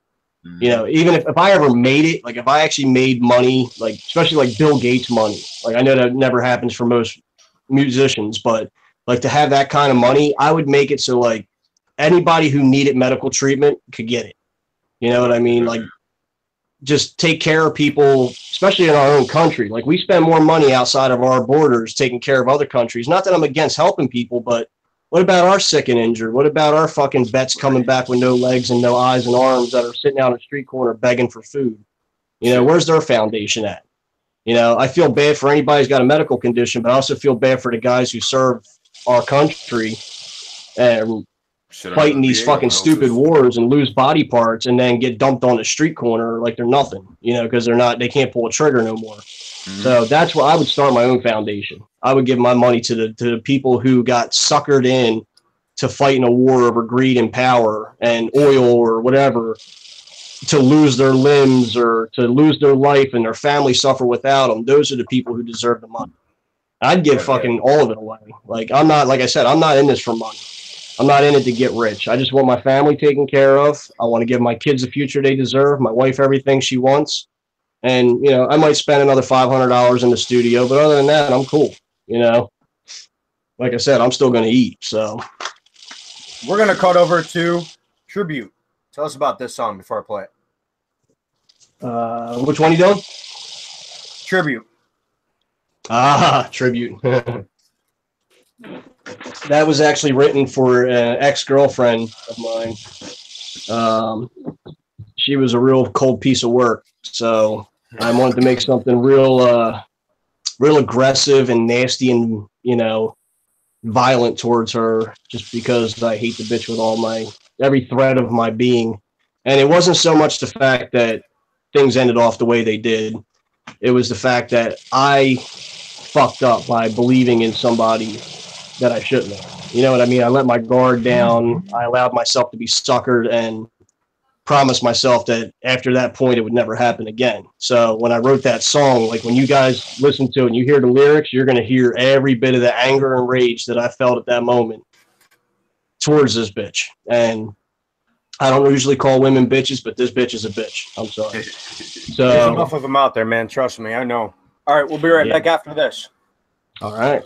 you know, even if I ever made it, like if I actually made money, like especially like Bill Gates money, like I know that never happens for most musicians, but like to have that kind of money, I would make it so like anybody who needed medical treatment could get it. You know what I mean? Like, just take care of people, especially in our own country. Like, we spend more money outside of our borders taking care of other countries. Not that I'm against helping people, but what about our sick and injured? What about our fucking vets coming back with no legs and no eyes and arms that are sitting out on a street corner begging for food? You know, where's their foundation at? You know, I feel bad for anybody who's got a medical condition, but I also feel bad for the guys who serve our country and fighting these fucking stupid wars and lose body parts and then get dumped on the street corner like they're nothing, you know, because they can't pull a trigger no more. So that's where I would start my own foundation. I would give my money to the people who got suckered in to fight in a war over greed and power and oil or whatever, to lose their limbs or to lose their life and their family suffer without them. Those are the people who deserve the money. I'd give fucking all of it away. Like, I'm not, like I said, I'm not in this for money. I'm not in it to get rich. I just want my family taken care of. I want to give my kids the future they deserve, my wife everything she wants. And, you know, I might spend another $500 in the studio, but other than that, I'm cool. You know, like I said, I'm still going to eat. So we're going to cut over to Tribute. Tell us about this song before I play it. Which one you doing? Tribute. Tribute. That was actually written for an ex-girlfriend of mine. She was a real cold piece of work. So I wanted to make something real aggressive and nasty and, you know, violent towards her, just because I hate the bitch with every thread of my being. And it wasn't so much the fact that things ended off the way they did. It was the fact that I fucked up by believing in somebody that I shouldn't have. You know what I mean? I let my guard down. I allowed myself to be suckered and promised myself that after that point, it would never happen again. So when I wrote that song, like when you guys listen to it and you hear the lyrics, you're going to hear every bit of the anger and rage that I felt at that moment towards this bitch. And I don't usually call women bitches, but this bitch is a bitch. I'm sorry. So there's enough of them out there, man. Trust me. I know. All right. We'll be right back after this. All right.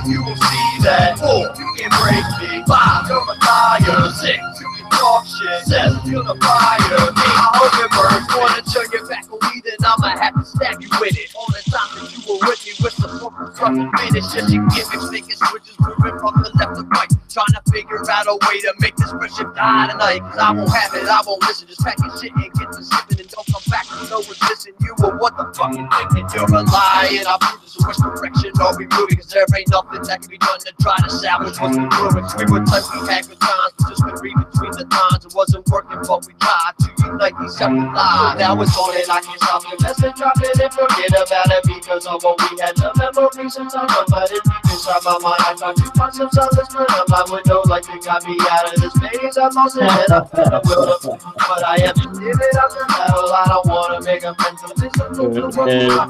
You will see that. 4, you can break me. 5, you're a liar. 6, you can talk shit. 7, feel the fire. 8, I hope it burns. Wanna turn your back on me, then I'ma have to stab you with it. All the time that you were with me with the fucking fucking finish. Just you gimmicks, making switches, moving from the left to right. Trying to figure out a way to make this friendship die tonight. Cause I won't have it, I won't listen. Just pack your shit and get to shipping and don't come back with no resistance. You were what the fuck you thinking? You're a lie and I'll prove this. So which direction are we moving? Cause there ain't nothing that can be done to try to salvage what's been brewing. We were tight, we had good times, but just been reading between the times. It wasn't working, but we tried to unite these separate lives. Now it's on and I can't stop the message, drop it and forget about it. Because of what we had, the memories sometimes I'm let it deep inside my mind. I tried to find some solace, but I'm out with no light that got me out of this maze. I'm lost in it, I'm fed up with it. But I have to give it up to battle. I don't wanna make a mental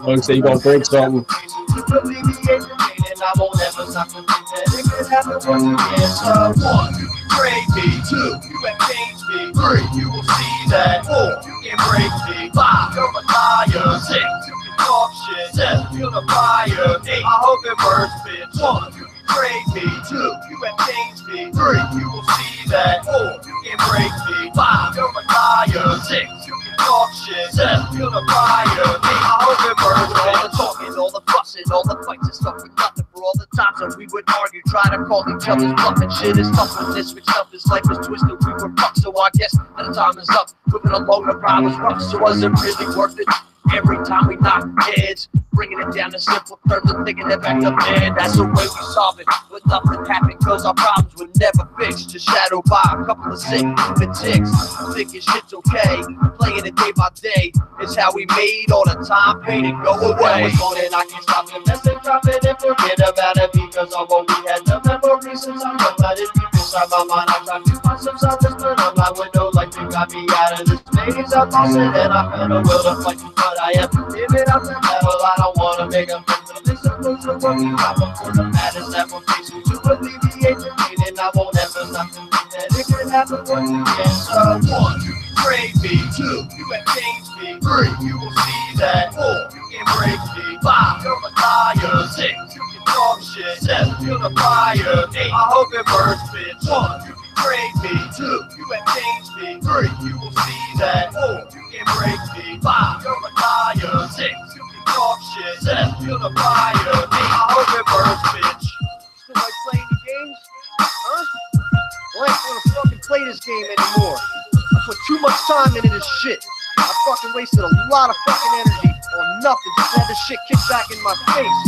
and say you gonna break something. I won't ever stop to think that it could happen once again. So 1, you can break me. 2, you have changed me. 3, you will see that. 4, you can break me. 5, you're a liar. 6, you can talk shit. 7, feel the fire. 8, I hope it burns, bitch. 1, you can break me. 2, you have changed me. 3, you will see that. 4, you can break me. 5, you're a liar. 6, you can talk shit. 7, feel the fire. 8, I hope it burns. All the talking, all the fussing, all the fights and stuff with nothing. For all the times that we would argue, try to call each other's bluff and shit is tough when this switched up. This life is twisted, we were fucked, so I guess that the time is up. Moving along, the ride was rough, so was it really worth it? Every time we knock heads, bringing it down to simple terms and thinking it back up there. That's the way we solve it. But nothing happened cause our problems were never fixed. Just shadowed by a couple of sick ticks. Thinking shit's okay, playing it day by day. It's how we made all the time pain and go away. What's on it, I can't stop the message, drop it and forget about it. Because of what we had, the memories sometimes I'm let it deep inside my mind. I tried to find some solace, but I'm out with no light that got me out of this maze. I'm lost in it, I had a will to fight, but I am giving up the battle. I don't wanna make a mental list of those who work you out before the matters that will face you to alleviate the pain. And I won't ever stop to think that it could happen once again. So 1, you can trade me. 2, you have changed me. 3, you will see that. 4, you can break me. 5, you're a liar. 6, you can talk shit. 7, 7, feel the fire. 8, I hope it burns, bitch. 1, you can break me. 2, you have changed me. 3, you will see that. 4, you can break me. 5, you're a liar. 6, you can talk shit. 7, feel the fire. 8, I hope it burns, bitch. Still like playing the games? Huh? Well, I ain't gonna fucking play this game anymore. I put too much time into this shit. I fucking wasted a lot of fucking energy on nothing. Just to have this shit kicked back in my face.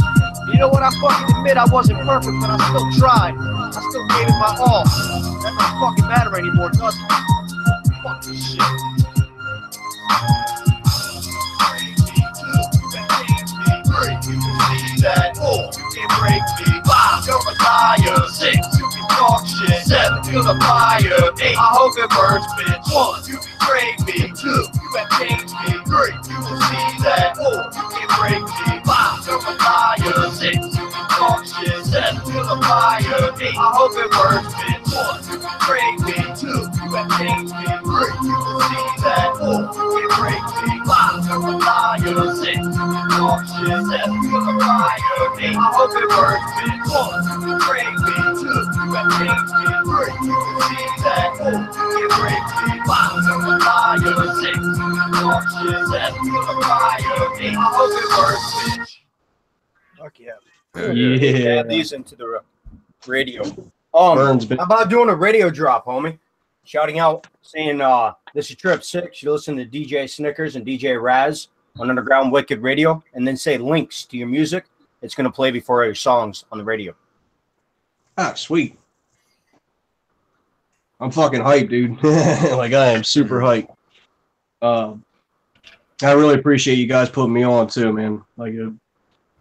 You know what? I fucking admit I wasn't perfect, but I still tried. I still gave it my all. That doesn't fucking matter anymore, does it? Fuck this shit. That 4, you can break me. 5, you're a liar. 6, you can talk shit. 7, feel the fire. 8, I hope it burns, bitch. 1, you betrayed me. 2, you have changed me. 3, you will see that. 4, you can break me. 5, you're a liar. 6, you can talk shit. 7, feel the fire. 8, I hope it burns, bitch. 1, you betrayed me. 2, you have changed me. 3, you will see that. 4, you can break me. 5, you're a liar. 6, you can talk shit. 7, feel the fire. 8, I hope it burns, bitch. 1, you betrayed me. 2, you have changed me. 3, you will see that. 4, you can break me. 5, you're a liar. 6, you can talk shit. 7, feel the fire. 8, I hope it burns, bitch. Fuck yeah. Yeah. Add these into the radio. Burns, bitch. How about doing a radio drop, homie? Shouting out, saying, this is Tripp Cixxx. You listen to DJ Snickers and DJ Raz on Underground Wicked Radio, and then say links to your music. It's going to play before your songs on the radio. Ah, sweet. I'm fucking hyped, dude. Like, I am super hyped. I really appreciate you guys putting me on, too, man. Like, it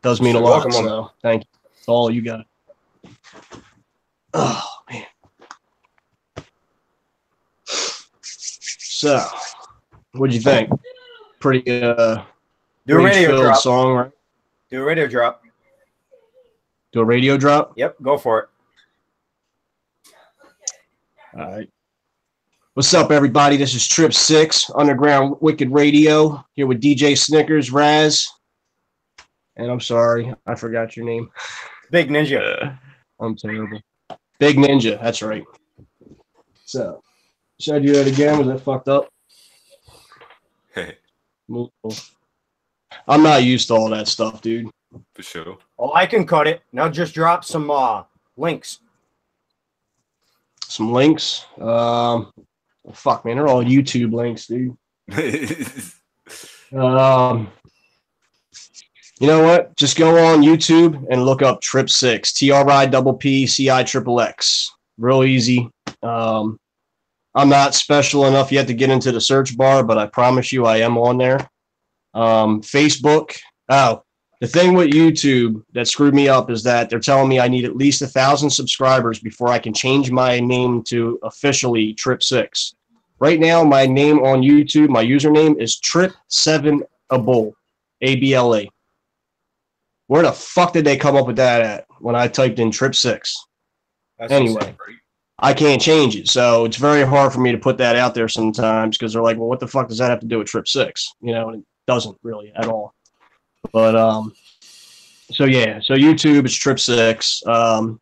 does mean a lot. Welcome, So, thank you. It's all you got. Oh, man. So, what'd you think? Pretty, Do a radio filled drop. song, right? Do a radio drop. Do a radio drop? Yep, go for it. All right. What's up, everybody? This is Tripp Cixxx, Underground Wicked Radio, here with DJ Snickers, Raz. And I'm sorry, I forgot your name. Big Ninja. I'm terrible. Big Ninja, that's right. So, should I do that again? Was that fucked up? Hey, I'm not used to all that stuff, dude. for sure. Oh, I can cut it. Now just drop some links. Some links. Fuck, man, they're all YouTube links, dude. You know what? Just go on YouTube and look up Tripp Cixx, TRIPPCIXXX. Real easy. I'm not special enough yet to get into the search bar, but I promise you I am on there. Facebook. Oh, the thing with YouTube that screwed me up is that they're telling me I need at least 1,000 subscribers before I can change my name to officially Tripp Cixx. Right now, my name on YouTube, my username is Tripp7Abla, A-B-L-A. Where the fuck did they come up with that at when I typed in Tripp Cixx? Anyway, I can't change it. So it's very hard for me to put that out there sometimes because they're like, well, what the fuck does that have to do with Tripp Cixx? You know, and it doesn't really at all. But, so yeah, so YouTube is Tripp Cixx.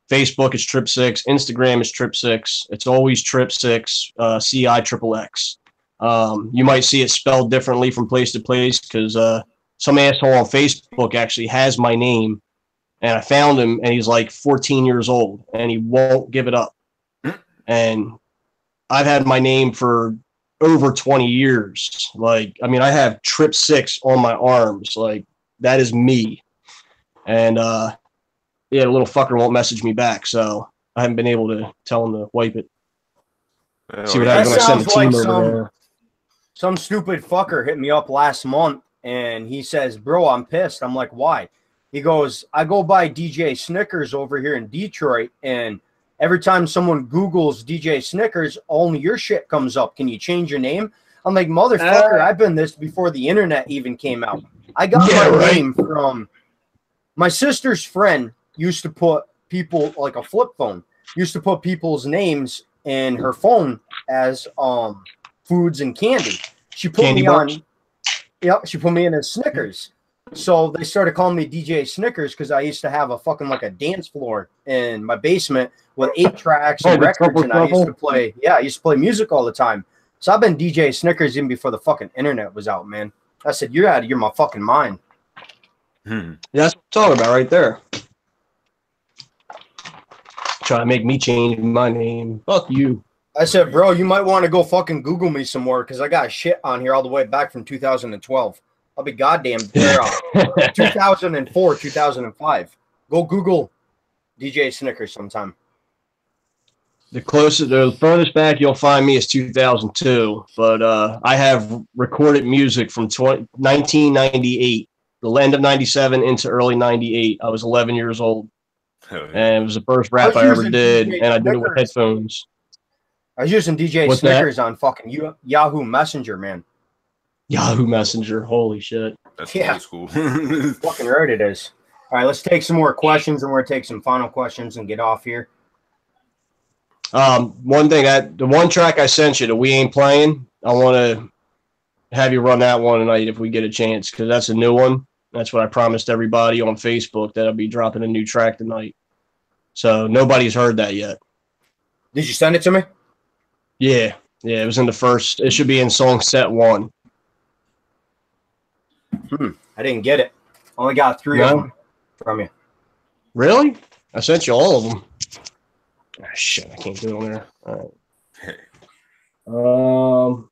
Facebook is Tripp Cixx. Instagram is Tripp Cixx. It's always Tripp Cixx, CIXXX. You might see it spelled differently from place to place because some asshole on Facebook actually has my name, and I found him, and he's like 14 years old, and he won't give it up. And I've had my name for over 20 years. Like, I mean, I have Tripp Cixx on my arms. Like, that is me. And, yeah, the little fucker won't message me back, so I haven't been able to tell him to wipe it. See what happens when I send the team over there. Some stupid fucker hit me up last month, and he says, bro, I'm pissed. I'm like, why? He goes, I go by DJ Snickers over here in Detroit, and every time someone Googles DJ Snickers, only your shit comes up. Can you change your name? I'm like, motherfucker, I've been this before the internet even came out. I got my name from my sister's friend used to put people, like a flip phone, used to put people's names in her phone as foods and candy. She put me on. Yep, she put me in as Snickers. So they started calling me DJ Snickers because I used to have a fucking like a dance floor in my basement with 8 tracks and records, and I used to play. Yeah, I used to play music all the time. So I've been DJ Snickers even before the fucking internet was out, man. I said, you're out of your my fucking mind. Yeah, that's what I'm talking about right there. Try to make me change my name. Fuck you. I said, bro, you might want to go fucking Google me some more because I got shit on here all the way back from 2012. I'll be goddamn there. 2004, 2005. Go Google DJ Snickers sometime. The furthest back you'll find me is 2002, but I have recorded music from 1998, the end of 97 into early 98. I was 11 years old, and it was the first rap I ever did, and I did it with headphones. I was using DJ Snickers on fucking Yahoo Messenger, man. Yahoo Messenger, holy shit. That's old school. Fucking right it is. All right, let's take some more questions, and we're going to take some final questions and get off here. One thing, the one track I sent you, the We Ain't Playing, I want to have you run that one tonight if we get a chance, because that's a new one. That's what I promised everybody on Facebook, that I'll be dropping a new track tonight. So nobody's heard that yet. Did you send it to me? Yeah, it was in the first. It should be in song set 1. I didn't get it. Only got 3 of them from you. Really? I sent you all of them. Ah, shit, I can't do it on there. All right.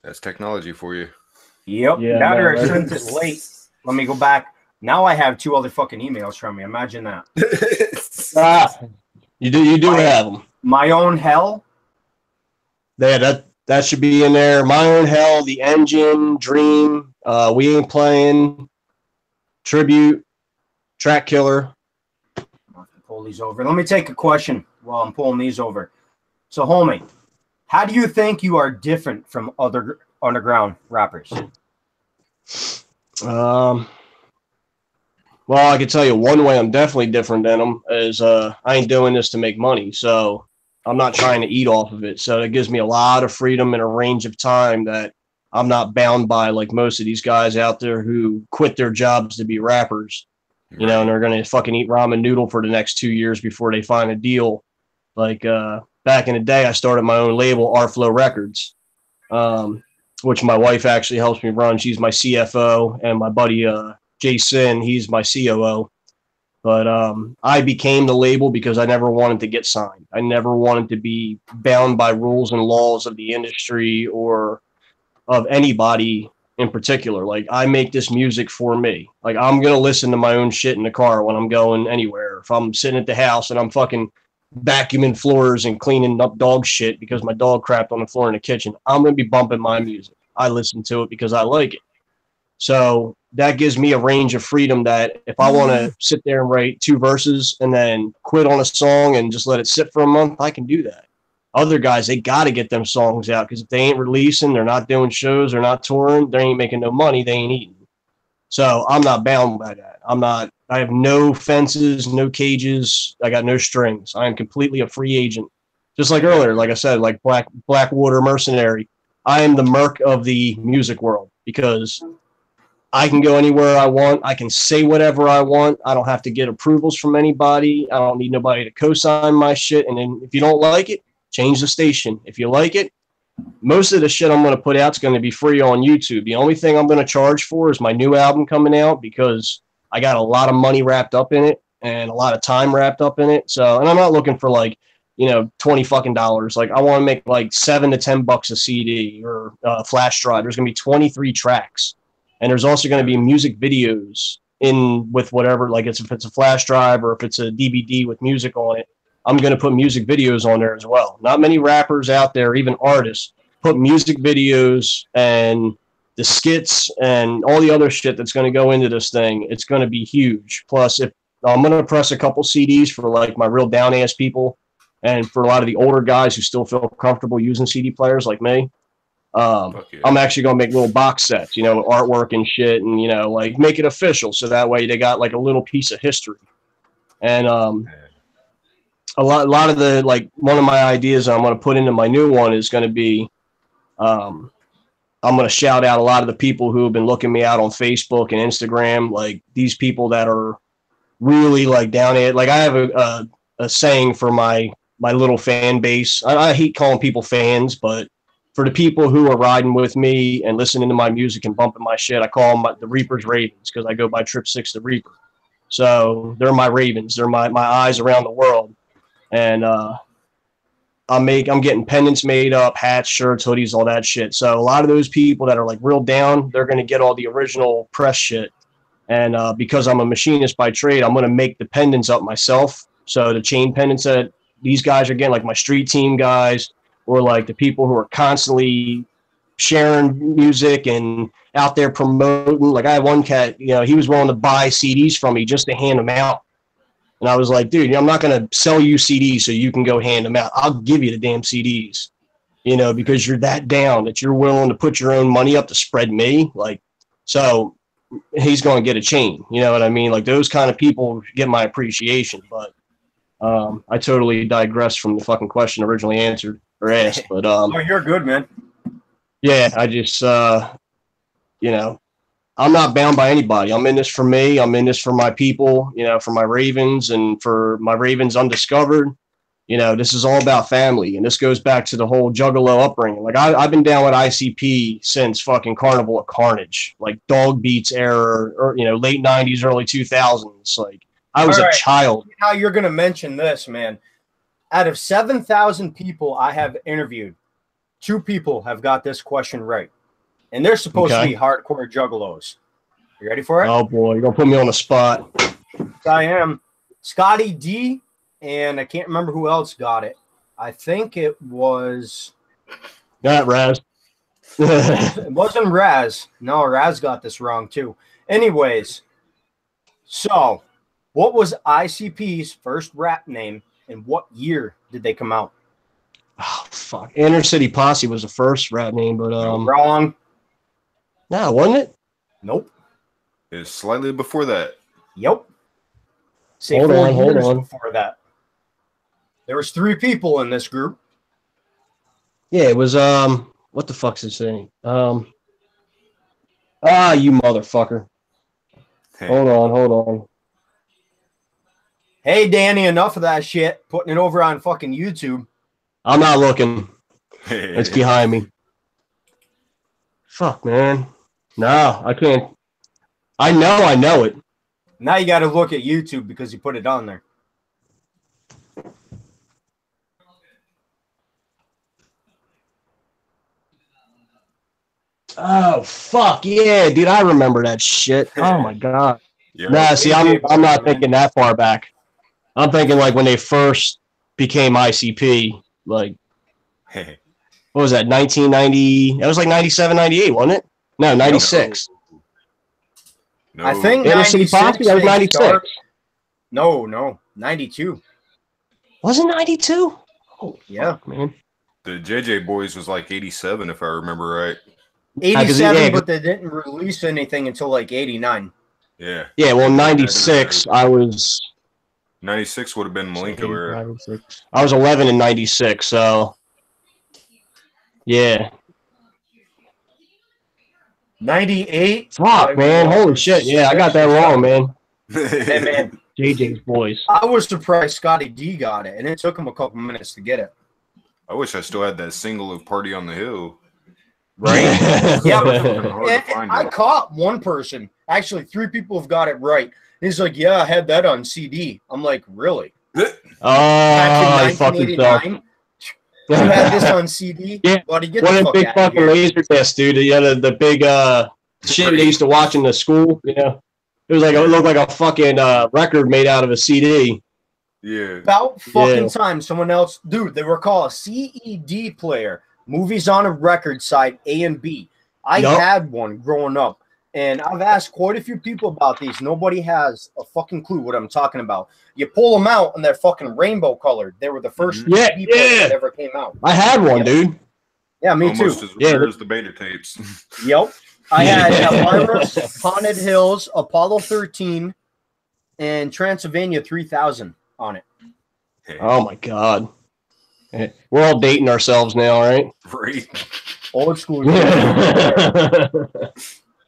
That's technology for you. Yep. Yeah, now I sent it late. Let me go back. Now I have 2 other fucking emails from you. Imagine that. You do have them. My Own Hell. Yeah, that should be in there. My Own Hell, The Engine, Dream, We Ain't Playing, Tribute, Track Killer. Pull these over. Let me take a question while I'm pulling these over. So, homie, how do you think you are different from other underground rappers? Well, I can tell you one way I'm definitely different than them is I ain't doing this to make money, so I'm not trying to eat off of it. So it gives me a lot of freedom and a range of time that I'm not bound by like most of these guys out there who quit their jobs to be rappers, you know, and they're going to fucking eat ramen noodle for the next 2 years before they find a deal. Like back in the day, I started my own label, R-Flow Records, which my wife actually helps me run. She's my CFO, and my buddy Jason, he's my COO. But I became the label because I never wanted to get signed. I never wanted to be bound by rules and laws of the industry or of anybody in particular. Like, I make this music for me. Like, I'm going to listen to my own shit in the car when I'm going anywhere. If I'm sitting at the house and I'm fucking vacuuming floors and cleaning up dog shit because my dog crapped on the floor in the kitchen, I'm going to be bumping my music. I listen to it because I like it. So that gives me a range of freedom that if I want to sit there and write 2 verses and then quit on a song and just let it sit for a month, I can do that. Other guys, they got to get them songs out because if they ain't releasing, they're not doing shows, they're not touring, they ain't making no money, they ain't eating. So I'm not bound by that. I have no fences, no cages. I got no strings. I am completely a free agent. Just like earlier, like I said, like Blackwater Mercenary. I am the Merc of the music world because I can go anywhere I want. I can say whatever I want. I don't have to get approvals from anybody. I don't need nobody to co-sign my shit. And then if you don't like it, change the station. If you like it, most of the shit I'm going to put out is going to be free on YouTube. The only thing I'm going to charge for is my new album coming out because I got a lot of money wrapped up in it and a lot of time wrapped up in it. So, and I'm not looking for like, you know, $20 fucking. Like, I want to make like $7 to $10 a CD or a flash drive. There's going to be 23 tracks. And there's also going to be music videos in with whatever, like if it's a flash drive or if it's a DVD with music on it, I'm going to put music videos on there as well. Not many rappers out there, even artists, put music videos and the skits and all the other shit that's going to go into this thing. It's going to be huge. Plus, if I'm going to press a couple CDs for like my real down-ass people and for a lot of the older guys who still feel comfortable using CD players like me, I'm actually going to make little box sets, you know, with artwork and shit and, you know, like make it official. So that way they got like a little piece of history. And a lot of the, like, one of my ideas I'm going to put into my new one is going to be, I'm I'm going to shout out a lot of the people who have been looking me out on Facebook and Instagram, like these people that are really like down it. Like I have a saying for my little fan base. I hate calling people fans, but for the people who are riding with me and listening to my music and bumping my shit, I call them the Reaper's Ravens because I go by Tripp Cixxx the Reaper. So they're my Ravens. They're my eyes around the world. And I'm getting pendants made up, hats, shirts, hoodies, all that shit. So a lot of those people that are like real down, they're going to get all the original press shit. And because I'm a machinist by trade, I'm going to make the pendants up myself. So the chain pendants that these guys are getting, like my street team guys, or like the people who are constantly sharing music and out there promoting. Like I had one cat, he was willing to buy CDs from me just to hand them out. And I was like, dude, I'm not going to sell you CDs so you can go hand them out. I'll give you the damn CDs, because you're that down that you're willing to put your own money up to spread me. Like, so he's going to get a chain. You know what I mean? Like those kind of people get my appreciation. But I totally digressed from the fucking question originally answered or asked. But oh, you're good, man. Yeah, I just I'm not bound by anybody. I'm in this for me. I'm in this for my people, for my Ravens and for my Ravens Undiscovered. This is all about family. And this goes back to the whole Juggalo upbringing. Like I've been down with ICP since fucking Carnival at Carnage, like Dog Beats era, or, late 90s, early 2000s. Like I was a child. How you're going to mention this, man. Out of 7,000 people I have interviewed, 2 people have got this question right. And they're supposed to be hardcore juggalos. You ready for it? Oh, boy. You're going to put me on the spot. I am. Scotty D, and I can't remember who else got it. I think it was... Not Raz. It wasn't Raz. No, Raz got this wrong, too. Anyways, so what was ICP's first rap name, and what year did they come out? Oh, fuck. Inner City Posse was the first rap name, but... Wrong. No, wasn't it? Nope. It's slightly before that. Yep. Say hold 4 on, years hold on. before that. There was 3 people in this group. Yeah, it was, what the fuck's it saying? You motherfucker. Hey. Hold on. Hey, Danny, enough of that shit. Putting it over on fucking YouTube. I'm not looking. Hey. It's behind me. Fuck, man. No, I can't. I know it. Now you got to look at YouTube because you put it on there. Oh, fuck. Yeah, dude, I remember that shit. Oh, my God. Yeah. Nah, see, I'm not thinking that far back. I'm thinking like when they first became ICP, like, Hey. what was that, 1990? That was like 97, 98, wasn't it? No, 96. No. I think Inner City 96, Posse, that was they 96. start- No, 92. Was it 92? Oh, Yeah. fuck, man. The JJ Boys was like 87, if I remember right. 87, yeah, but they didn't release anything until like 89. Yeah. Yeah, well, 96, I was... 96 would have been Malenko era. 96. I was 11 in 96, so... Yeah. 98. Fuck, man. Holy shit. Yeah, I got that wrong, man. Hey, man. JJ's Boys. I was surprised Scotty D got it, and it took him a couple minutes to get it. I wish I still had that single of Party on the Hill. Right? Yeah, but Hard to find I it. caught one person. Actually, 3 people have got it right. He's like, yeah, I had that on CD. I'm like, really? Oh, Back he in fucked himself. 1989? You had this on CD? Yeah. Buddy, get One the of the fuck big out of fucking here. laser discs, dude. The big shit they used to watch in the school. It was like, it looked like a fucking record made out of a CD. Yeah. About fucking Yeah. time someone else, dude, they were called a CED player. Movies on a record side, A and B. I Yup. had one growing up, and I've asked quite a few people about these. Nobody has a fucking clue what I'm talking about. You pull them out, and they're fucking rainbow colored. They were the first Yeah, CD player yeah. that ever came out. I had one, Yep. dude. Yeah, me Almost too. as Yeah. rare as the beta tapes. Yep. I had Yeah. Elvira's Haunted Hills, Apollo 13, and Transylvania 3000 on it. Oh, my God. We're all dating ourselves now, right? Right. Old school. Dude,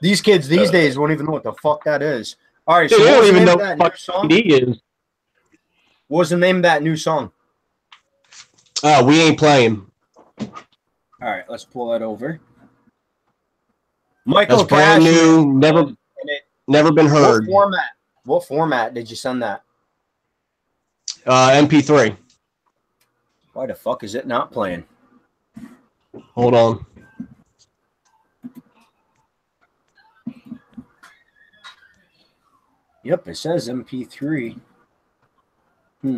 These kids these days won't even know what the fuck that is. All right, so they what don't was the even name know of that what new song? CD is. What was the name of that new song? We ain't playing. All right, let's pull that over. Michael That's brand Cash. new, never been heard. What format did you send that? MP3. Why the fuck is it not playing? Hold on. Yep, it says MP3. Let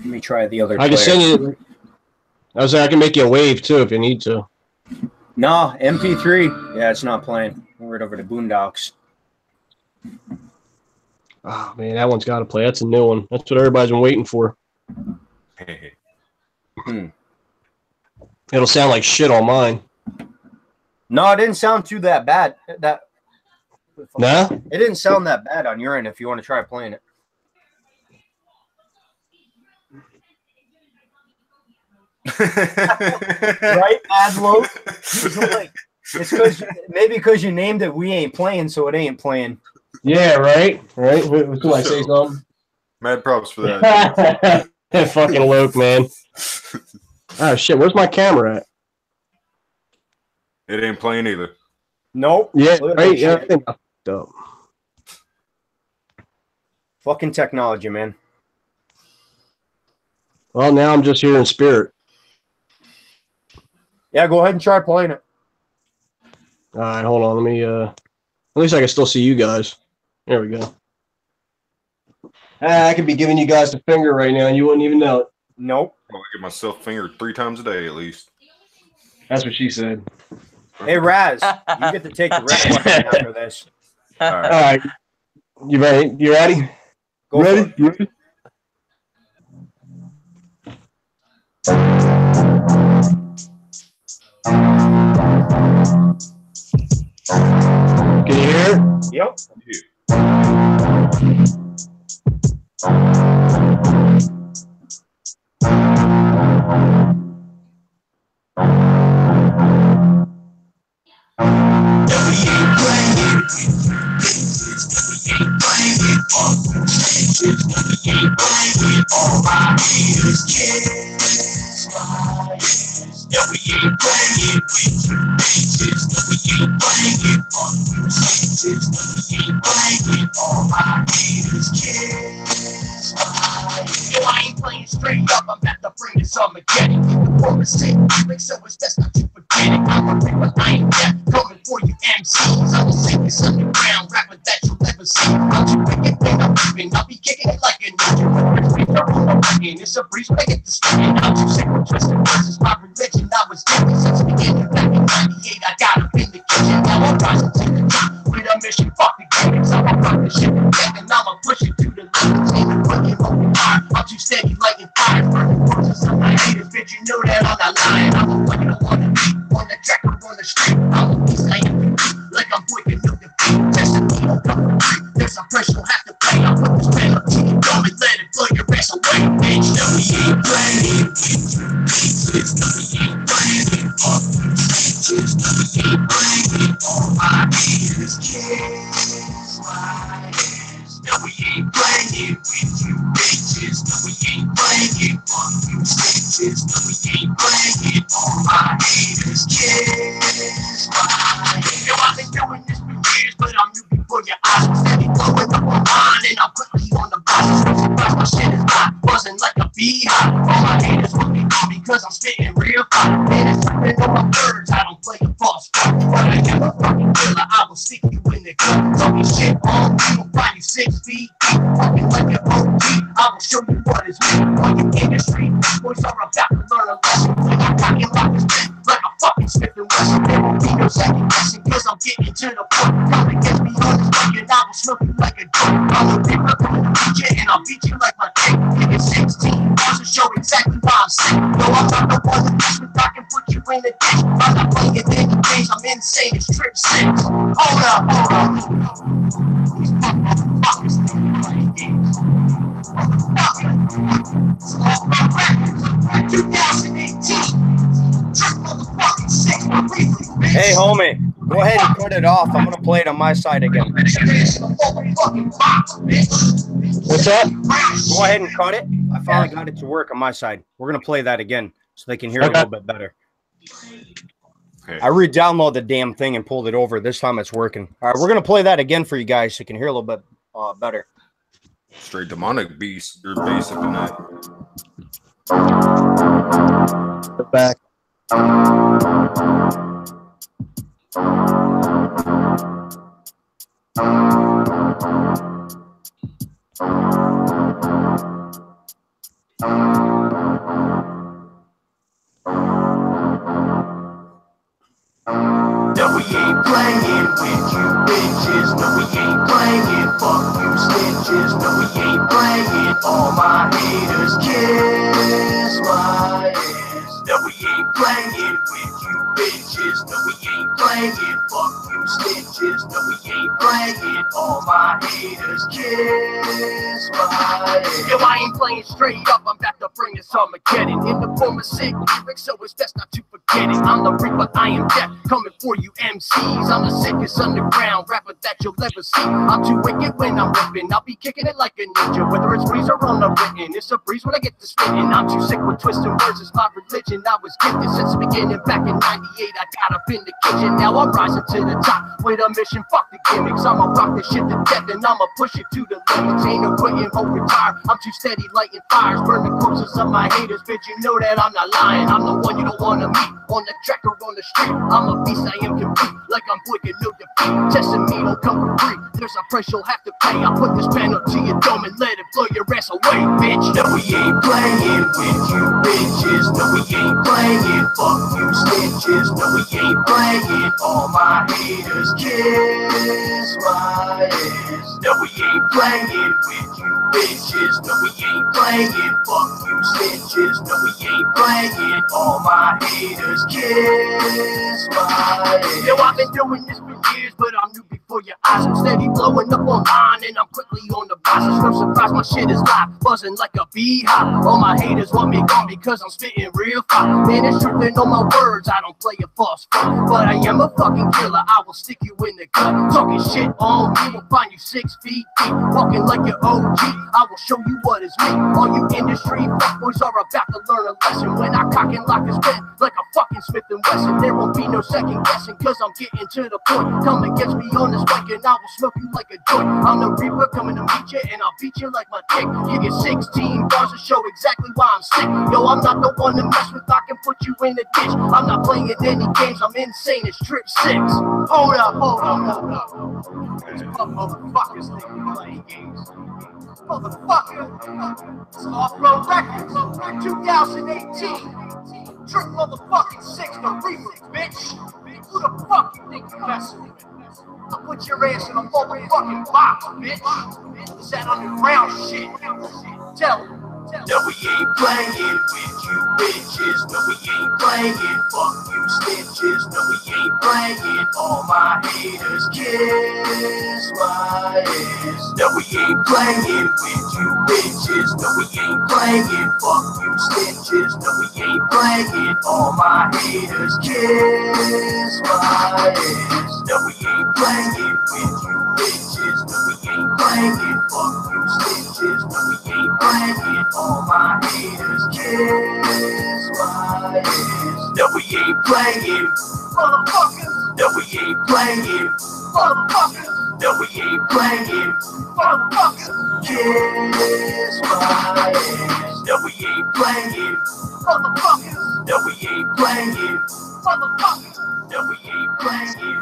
me try the other. I can send you. I can make you a wave too if you need to. No, MP3. Yeah, it's not playing. We're right over to Boondocks. Oh man, that one's got to play. That's a new one. That's what everybody's been waiting for. It'll sound like shit on mine. No, it didn't sound too that bad. Nah? It didn't sound that bad on your end if you want to try playing it. Right, Adlo? It's because you named it We Ain't Playing, so it ain't playing. Yeah, right? Right? Can I say something? Mad props for that. Fucking Luke, man. Oh, shit. Where's my camera at? It ain't playing either. Nope. Yeah, Look at right? that Yeah, I shit. think dope. Fucking technology, man. Well, now I'm just here in spirit. Yeah, go ahead and try playing it. All right, hold on. Let me, at least I can still see you guys. There we go. I could be giving you guys the finger right now, and you wouldn't even know it. Nope. I get myself fingered 3 times a day at least. That's what she said. Hey, Raz, you get to take the rest after this. All All right. right. You ready? You ready? Go ready? for it. You ready? Can you hear it? Yep. Yo, I ain't playing straight up, I'm about to bring this Armageddon. The war is sick, so it's best not to forget it. I'm a real I ain't deaf, coming for you MCs. I'm the sickest underground rapper that you'll ever see. I'm too wicked when I'm rapping, I'll be kicking it like a ninja. It's a breeze, play it to spin. I'm too sick with twisted verses, my religion. I was gifted since the beginning, back in 98, I got up in the kitchen. Now I'm rising to the top with a mission, fuck the gimmicks. I'ma rock the shit back and I'ma push it to the limits. Ain't fucking open fire, I'm too steady lighting fire. Burning forces on my haters, bitch, you know that I'm not lying. I'm a fucking on the beat, on the track or on the street. I'm a beast, I am like I'm breaking new defeat. Just a beat, don't come for free. There's some pressure, don't have to pay. I put this pen up to you, go and let it blow your ass away, bitch. No, we ain't playing. No, we ain't playing. No, we ain't playing. All my haters kiss my ass. No, we ain't playing with you bitches. No, we ain't playing on you stitches. No, we ain't playing. All my haters kiss my ass. Yo, I've been doing this for years, but I'm new before your eyes. Steady blowing up on mine, and I'm quickly on the box. Surprise, my shit is hot, buzzing like a beehive. All my haters want me on because I'm spitting real fire. Man, it's something on my birds, I don't play a false fight. But I am a fucking killer, I will stick you in the gut. Talking shit on you, probably 6 feet deep. Fucking like an OG, I will show you what is me. Fucking industry, boys are about to learn a lesson. When I'm rocking like this thing, like a fucking Smith and Wesson. There won't be no second guessing, cause I'm getting to the point. Come against me on this fucking, I will smoke you like a dope. I'm a reaper coming to beat you, and I'll beat you like my dick. Nigga 16 bars to show exactly why I'm sick. No, I'm not the one that thinks I can put you in the ditch. I'm not playing any games, I'm insane, it's Tripp Cixxx. Hold up, hold up. These motherfuckers think Hey, homie, go ahead and cut it off. I'm going to play it on my side again. What's that? Go ahead and cut it. I finally got it to work on my side. We're going to play that again so they can hear it a little bit better. Okay. I re-downloaded the damn thing and pulled it over. This time it's working. All right, we're going to play that again for you guys so you can hear a little bit better. Straight demonic beast or bass up in that. We're back. No, we ain't playing with you bitches. No, we ain't playing. Fuck you snitches. No, we ain't playing. All my haters kiss my ass. No, we ain't playing with you bitches. No, we ain't playing. Fuck you snitches. No, we ain't playing. All my haters kiss my ass. Yo, I ain't playing straight up, I'm back to bring this Armageddon in the form of sick lyrics, so it's best not to forget it. I'm the Reaper, I am death, coming for you MCs. I'm the sickest underground rapper that you'll ever see. I'm too wicked when I'm ripping, I'll be kicking it like a ninja. Whether it's breeze or on the written, it's a breeze when I get to spitting. I'm too sick with twisting words, it's my religion. I was gifted since the beginning, back in 98, I got up in the kitchen. Now I'm rising to the top with a mission, fuck the gimmicks. I'ma rock this shit to death and I'ma push it to the limits. Ain't no quitting, won't retire. I'm too steady lighting fires, burning corpses of my haters. Bitch, you know that I'm not lying. I'm the one you don't wanna meet on the track or on the street. I'm a beast, I am complete, like I'm Boykin, no defeat. Testing me don't come for free. There's a price you'll have to pay. I'll put this panel to your dome and let it blow your ass away, bitch. No, we ain't playing with you bitches. No, we ain't playing. Fuck you snitches. No, we ain't playing. All my haters kiss my ass. No, we ain't playing with you bitches. No, we ain't playing. Fuck you snitches. No, we ain't playing. All my haters kiss my ass. Yo, I've been doing this for years, but I'm new before your eyes. I'm steady blowing up online, and I'm quickly on the rise. It's no surprise my shit is live, buzzing like a beehive. All my haters want me gone because I'm spitting real fire. Man, it's truth in all my words, I don't play a false front. But I am a fucking killer, I will stick you in the gut. Talking shit on me will find you 6 feet deep. Walking like your OG, I will show you what is me. All you industry fuckboys are about to learn a lesson. When I cock and lock this pen like a fucking Smith & Wesson, there won't be no second guessing, cause I'm getting to the point. Come against me on this mic and I will smoke you like a joint. I'm the Reaper coming to meet you and I'll beat you like my dick. Give you 16 bars to show exactly why I'm sick. Yo, I'm not the one to mess with, I can put you in the ditch. I'm not playing any games, I'm insane, it's Tripp Cixxx. Hold up. These motherfuckers think we're playing games. Motherfucker, it's Off-Road Records, 2018. Tripp motherfucking Cixxx, the Reaper, bitch. Who the fuck you think you're messing with? I'll put your ass in a motherfucking box, bitch. It's that underground shit. Tell him. No, we ain't playing with you bitches. No, we ain't playing. Fuck you snitches. No, we ain't playing. All my haters kiss my ass. No, we ain't playing with you bitches. No, we ain't playing. Fuck you snitches. No, we ain't playing. All my haters kiss my ass. No, we ain't playing with you bitches. No, we ain't playing. Fuck you snitches. No, we ain't playing. All my haters kiss my ass. No, we ain't playing. Motherfuckers. No, we ain't playing. Motherfuckers. No, we ain't playing. Motherfuckers. Kiss my ass. No, we ain't playing. Motherfuckers. No, we ain't playing. Motherfuckers. No, we ain't playing.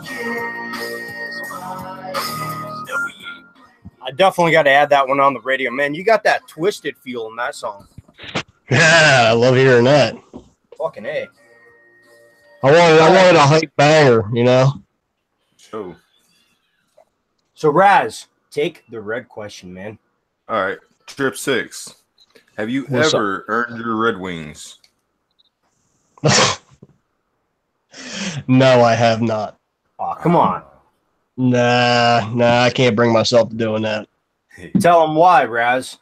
Kiss my ass. No, we ain't. I definitely got to add that one on the radio. Man, you got that twisted feel in that song. Yeah, I love hearing that. Fucking A. I wanted a hype banger, you know? So, Raz, take the red question, man. All right. Tripp Cixxx. Have you What's ever earned your Red Wings? No, I have not. Oh, come on. Nah, I can't bring myself to doing that. Tell them why, Raz.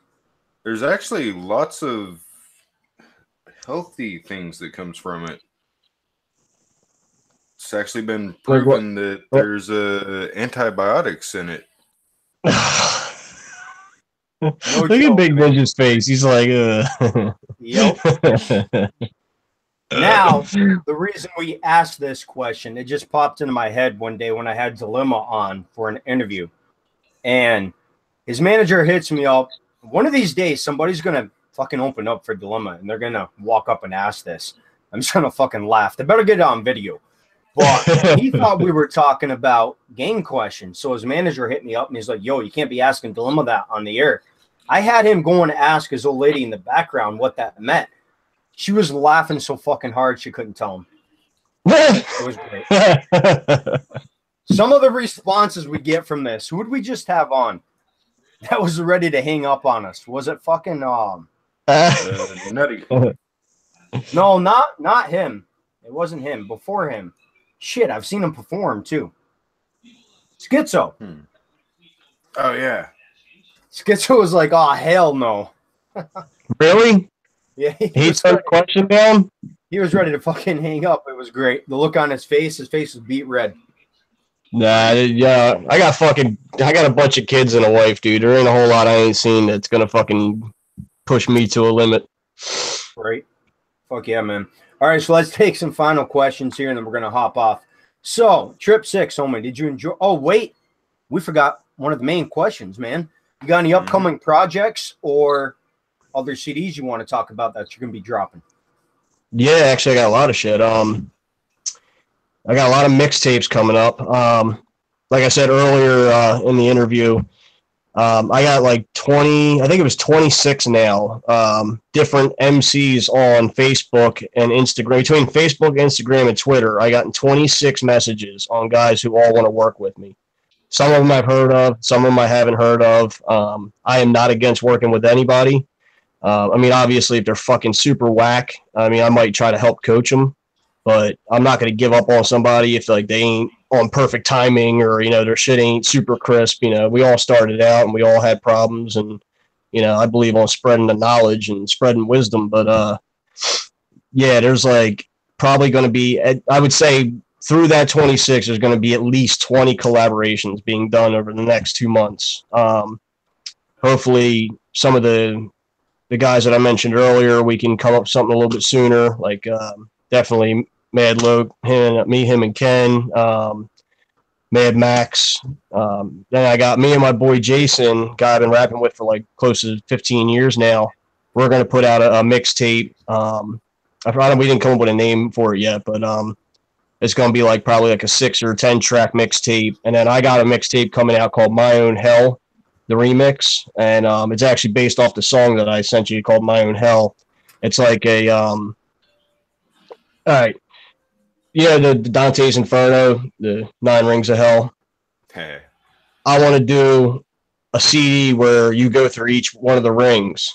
There's actually lots of healthy things that comes from it. It's actually been proven that there's antibiotics in it. Look at Big Ninja's face. He's like, Yep. Now, the reason we asked this question, it just popped into my head one day when I had Dilemma on for an interview. And his manager hits me up. One of these days, somebody's going to fucking open up for Dilemma, and they're going to walk up and ask this. I'm just going to fucking laugh. They better get it on video. But he thought we were talking about game questions. So his manager hit me up, and he's like, yo, you can't be asking Dilemma that on the air. I had him going to ask his old lady in the background what that meant. She was laughing so fucking hard she couldn't tell him. It was great. Some of the responses we get from this, who would we just have on that was ready to hang up on us? Was it fucking Nutty? No, not him. It wasn't him. Before him. Shit, I've seen him perform too. Schizo. Oh yeah. Schizo was like, oh hell no. Really? Yeah, he turned the question down. He was ready to fucking hang up. It was great. The look on his face was beat red. Nah, yeah, I got a bunch of kids and a wife, dude. There ain't a whole lot I ain't seen that's gonna fucking push me to a limit. Right. Fuck yeah, man. All right, so let's take some final questions here, and then we're gonna hop off. So, Tripp Cixxx, homie, did you enjoy? Oh, wait, we forgot one of the main questions, man. You got any upcoming projects or other CDs you want to talk about that you're gonna be dropping? Yeah, actually, I got a lot of shit. I got a lot of mixtapes coming up. Like I said earlier in the interview, I got like 20, I think it was 26 now, different MCs on Facebook and Instagram. Between Facebook, Instagram, and Twitter, I got 26 messages on guys who all want to work with me. Some of them I've heard of, some of them I haven't heard of. I am not against working with anybody. I mean, obviously, if they're fucking super whack, I mean, I might try to help coach them, but I'm not going to give up on somebody if like they ain't on perfect timing or, you know, their shit ain't super crisp. You know, we all started out and we all had problems, and, you know, I believe on spreading the knowledge and spreading wisdom. But, yeah, there's like probably going to be, I would say through that 26, there's going to be at least 20 collaborations being done over the next 2 months. Hopefully some of the guys that I mentioned earlier, we can come up with something a little bit sooner, like definitely Mad Low, him and Ken, Mad Max. Then I got me and my boy Jason, guy I've been rapping with for like close to 15 years now. We're going to put out a mixtape. We didn't come up with a name for it yet, but it's going to be like probably like a 6 or 10 track mixtape. And then I got a mixtape coming out called My Own Hell, the remix, and it's actually based off the song that I sent you called My Own Hell. It's like a all right, yeah, the Dante's Inferno, the 9 Rings of Hell. Hey, I want to do a CD where you go through each one of the rings,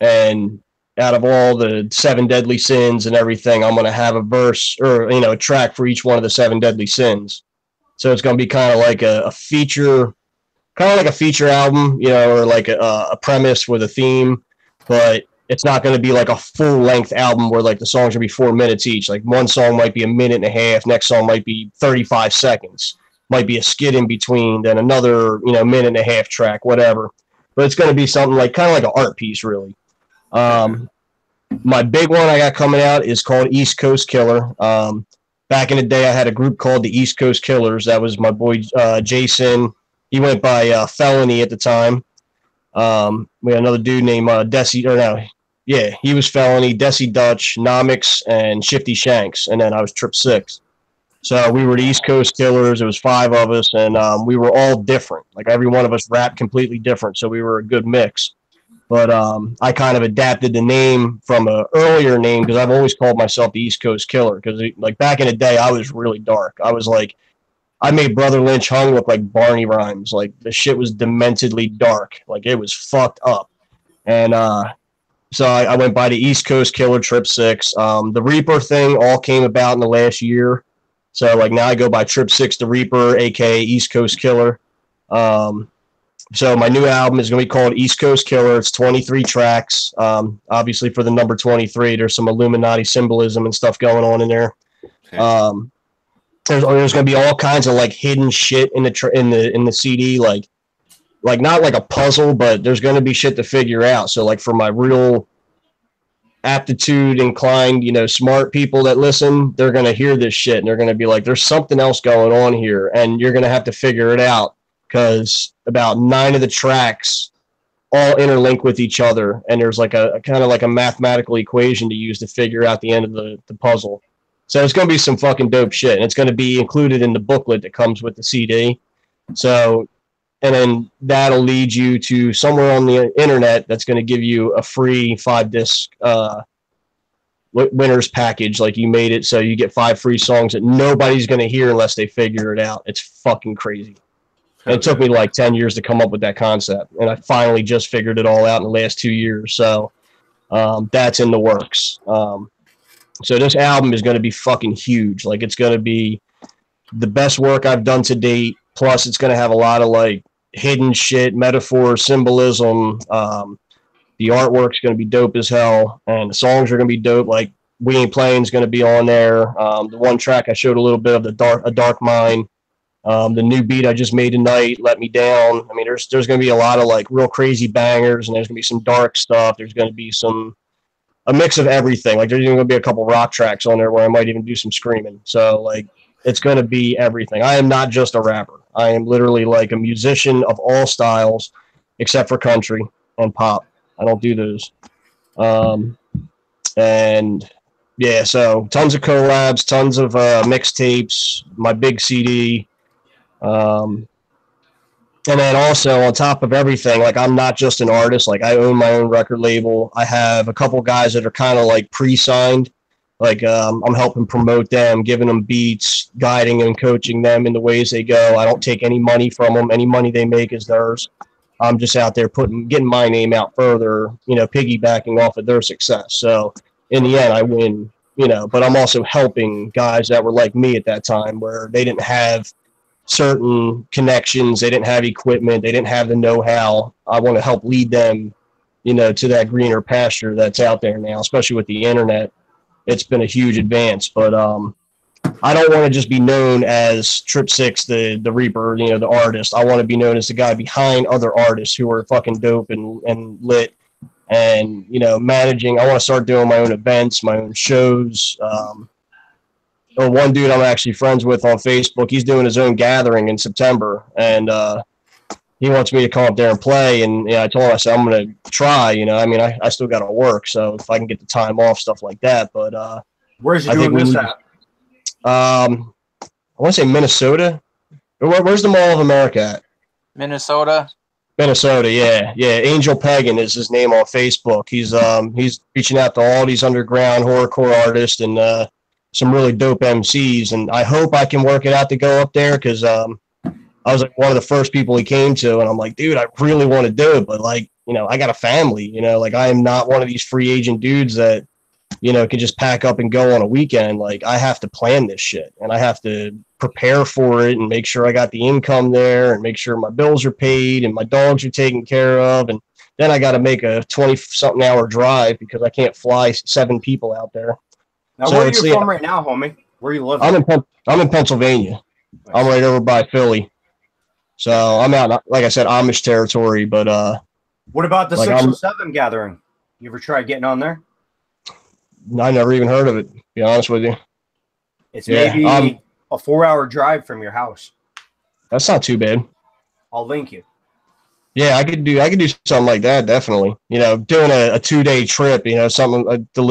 and out of all the 7 deadly sins and everything, I'm going to have a verse or, you know, a track for each one of the 7 deadly sins. So it's going to be kind of like a feature. Kind of like a feature album, you know, or like a premise with a theme, but it's not going to be like a full-length album where like the songs will be 4 minutes each. Like one song might be a minute and a half, next song might be 35 seconds, might be a skit in between, then another, you know, minute and a half track, whatever. But it's going to be something like kind of like an art piece, really. My big one I got coming out is called East Coast Killer. Back in the day, I had a group called the East Coast Killers. That was my boy Jason. He went by Felony at the time. We had another dude named he was Felony, Desi Dutch, Nomix, and Shifty Shanks, and then I was Tripp Cixxx. So we were the East Coast Killers. It was 5 of us, and we were all different. Like every one of us rapped completely different, so we were a good mix. But I kind of adapted the name from an earlier name because I've always called myself the East Coast Killer because like back in the day, I was really dark. I was like, I made Brother Lynch Hung look like Barney Rhymes. Like, the shit was dementedly dark. Like, it was fucked up. And so I went by the East Coast Killer, Tripp Cixxx. The Reaper thing all came about in the last year. So like now I go by Tripp Cixxx the Reaper, aka East Coast Killer. So my new album is going to be called East Coast Killer. It's 23 tracks. Obviously for the number 23, there's some Illuminati symbolism and stuff going on in there. There's going to be all kinds of like hidden shit in the CD, like not like a puzzle, but there's going to be shit to figure out. So like for my real aptitude inclined, smart people that listen, they're going to hear this shit and they're going to be like, there's something else going on here, and you're going to have to figure it out, because about 9 of the tracks all interlink with each other, and there's like a kind of like a mathematical equation to use to figure out the end of the puzzle. So it's going to be some fucking dope shit, and it's going to be included in the booklet that comes with the CD. So, and then that'll lead you to somewhere on the internet that's going to give you a free 5-disc winner's package. Like, you made it so you get 5 free songs that nobody's going to hear unless they figure it out. It's fucking crazy. And it took me like 10 years to come up with that concept, and I finally just figured it all out in the last 2 years. So that's in the works. So this album is going to be fucking huge. Like, it's going to be the best work I've done to date. Plus, it's going to have a lot of like hidden shit, metaphor, symbolism. The artwork's going to be dope as hell, and the songs are going to be dope. Like, We Ain't Playing is going to be on there. The one track I showed a little bit of, A Dark Mind. The new beat I just made tonight, Let Me Down. I mean, there's going to be a lot of like real crazy bangers, and there's going to be some dark stuff. There's going to be a mix of everything. Like, there's even going to be a couple rock tracks on there where I might even do some screaming. So like, it's going to be everything. I am not just a rapper. I am literally like a musician of all styles, except for country and pop. I don't do those. And yeah, so tons of collabs, tons of mixtapes, my big CD. And then also on top of everything, like, I'm not just an artist. Like, I own my own record label. I have a couple guys that are kind of like pre-signed. Like, I'm helping promote them, giving them beats, guiding and coaching them in the ways they go. I don't take any money from them. Any money they make is theirs. I'm just out there getting my name out further, piggybacking off of their success. So in the end, I win, but I'm also helping guys that were like me at that time, where they didn't have certain connections, they didn't have equipment, they didn't have the know-how. I want to help lead them, to that greener pasture that's out there now, especially with the internet. It's been a huge advance, but I don't want to just be known as Tripp Cixxx, the Reaper, the artist. I want to be known as the guy behind other artists who are fucking dope and lit, and managing. I want to start doing my own events, my own shows. One dude I'm actually friends with on Facebook, he's doing his own gathering in September, and he wants me to come up there and play. And I told him, I said, I'm going to try. I mean, I still got to work, so if I can get the time off, stuff like that. But where's he doing this at? I want to say Minnesota. Where's the Mall of America at? Minnesota, yeah. Angel Pagan is his name on Facebook. He's reaching out to all these underground horrorcore artists and some really dope MCs, and I hope I can work it out to go up there, because I was like one of the first people he came to, and I'm like, dude, I really want to do it, but like, I got a family, like, I am not one of these free agent dudes that, can just pack up and go on a weekend. Like, I have to plan this shit, and I have to prepare for it and make sure I got the income there and make sure my bills are paid and my dogs are taken care of. And then I got to make a 20-something hour drive because I can't fly 7 people out there. Now, where are you from right now, homie? Where you live? I'm in Pennsylvania. I'm right over by Philly. So I'm out, like I said, Amish territory. But what about the 607 gathering? You ever tried getting on there? I never even heard of it, to be honest with you. It's maybe a 4-hour drive from your house. That's not too bad. I'll link you. Yeah, I could do something like that, definitely. Doing a 2-day trip, something it's a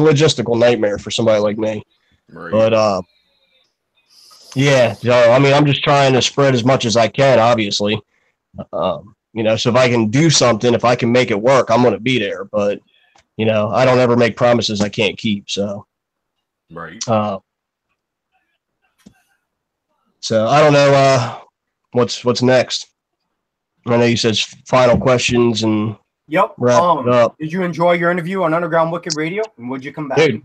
logistical nightmare for somebody like me. Right. But yeah, so I mean, I'm just trying to spread as much as I can, obviously. So if I can do something, if I can make it work, I'm going to be there. But I don't ever make promises I can't keep. So right. So I don't know what's next. I know you said final questions and yep. Wrap it up. Did you enjoy your interview on Underground Wicked Radio? And would you come back? Dude,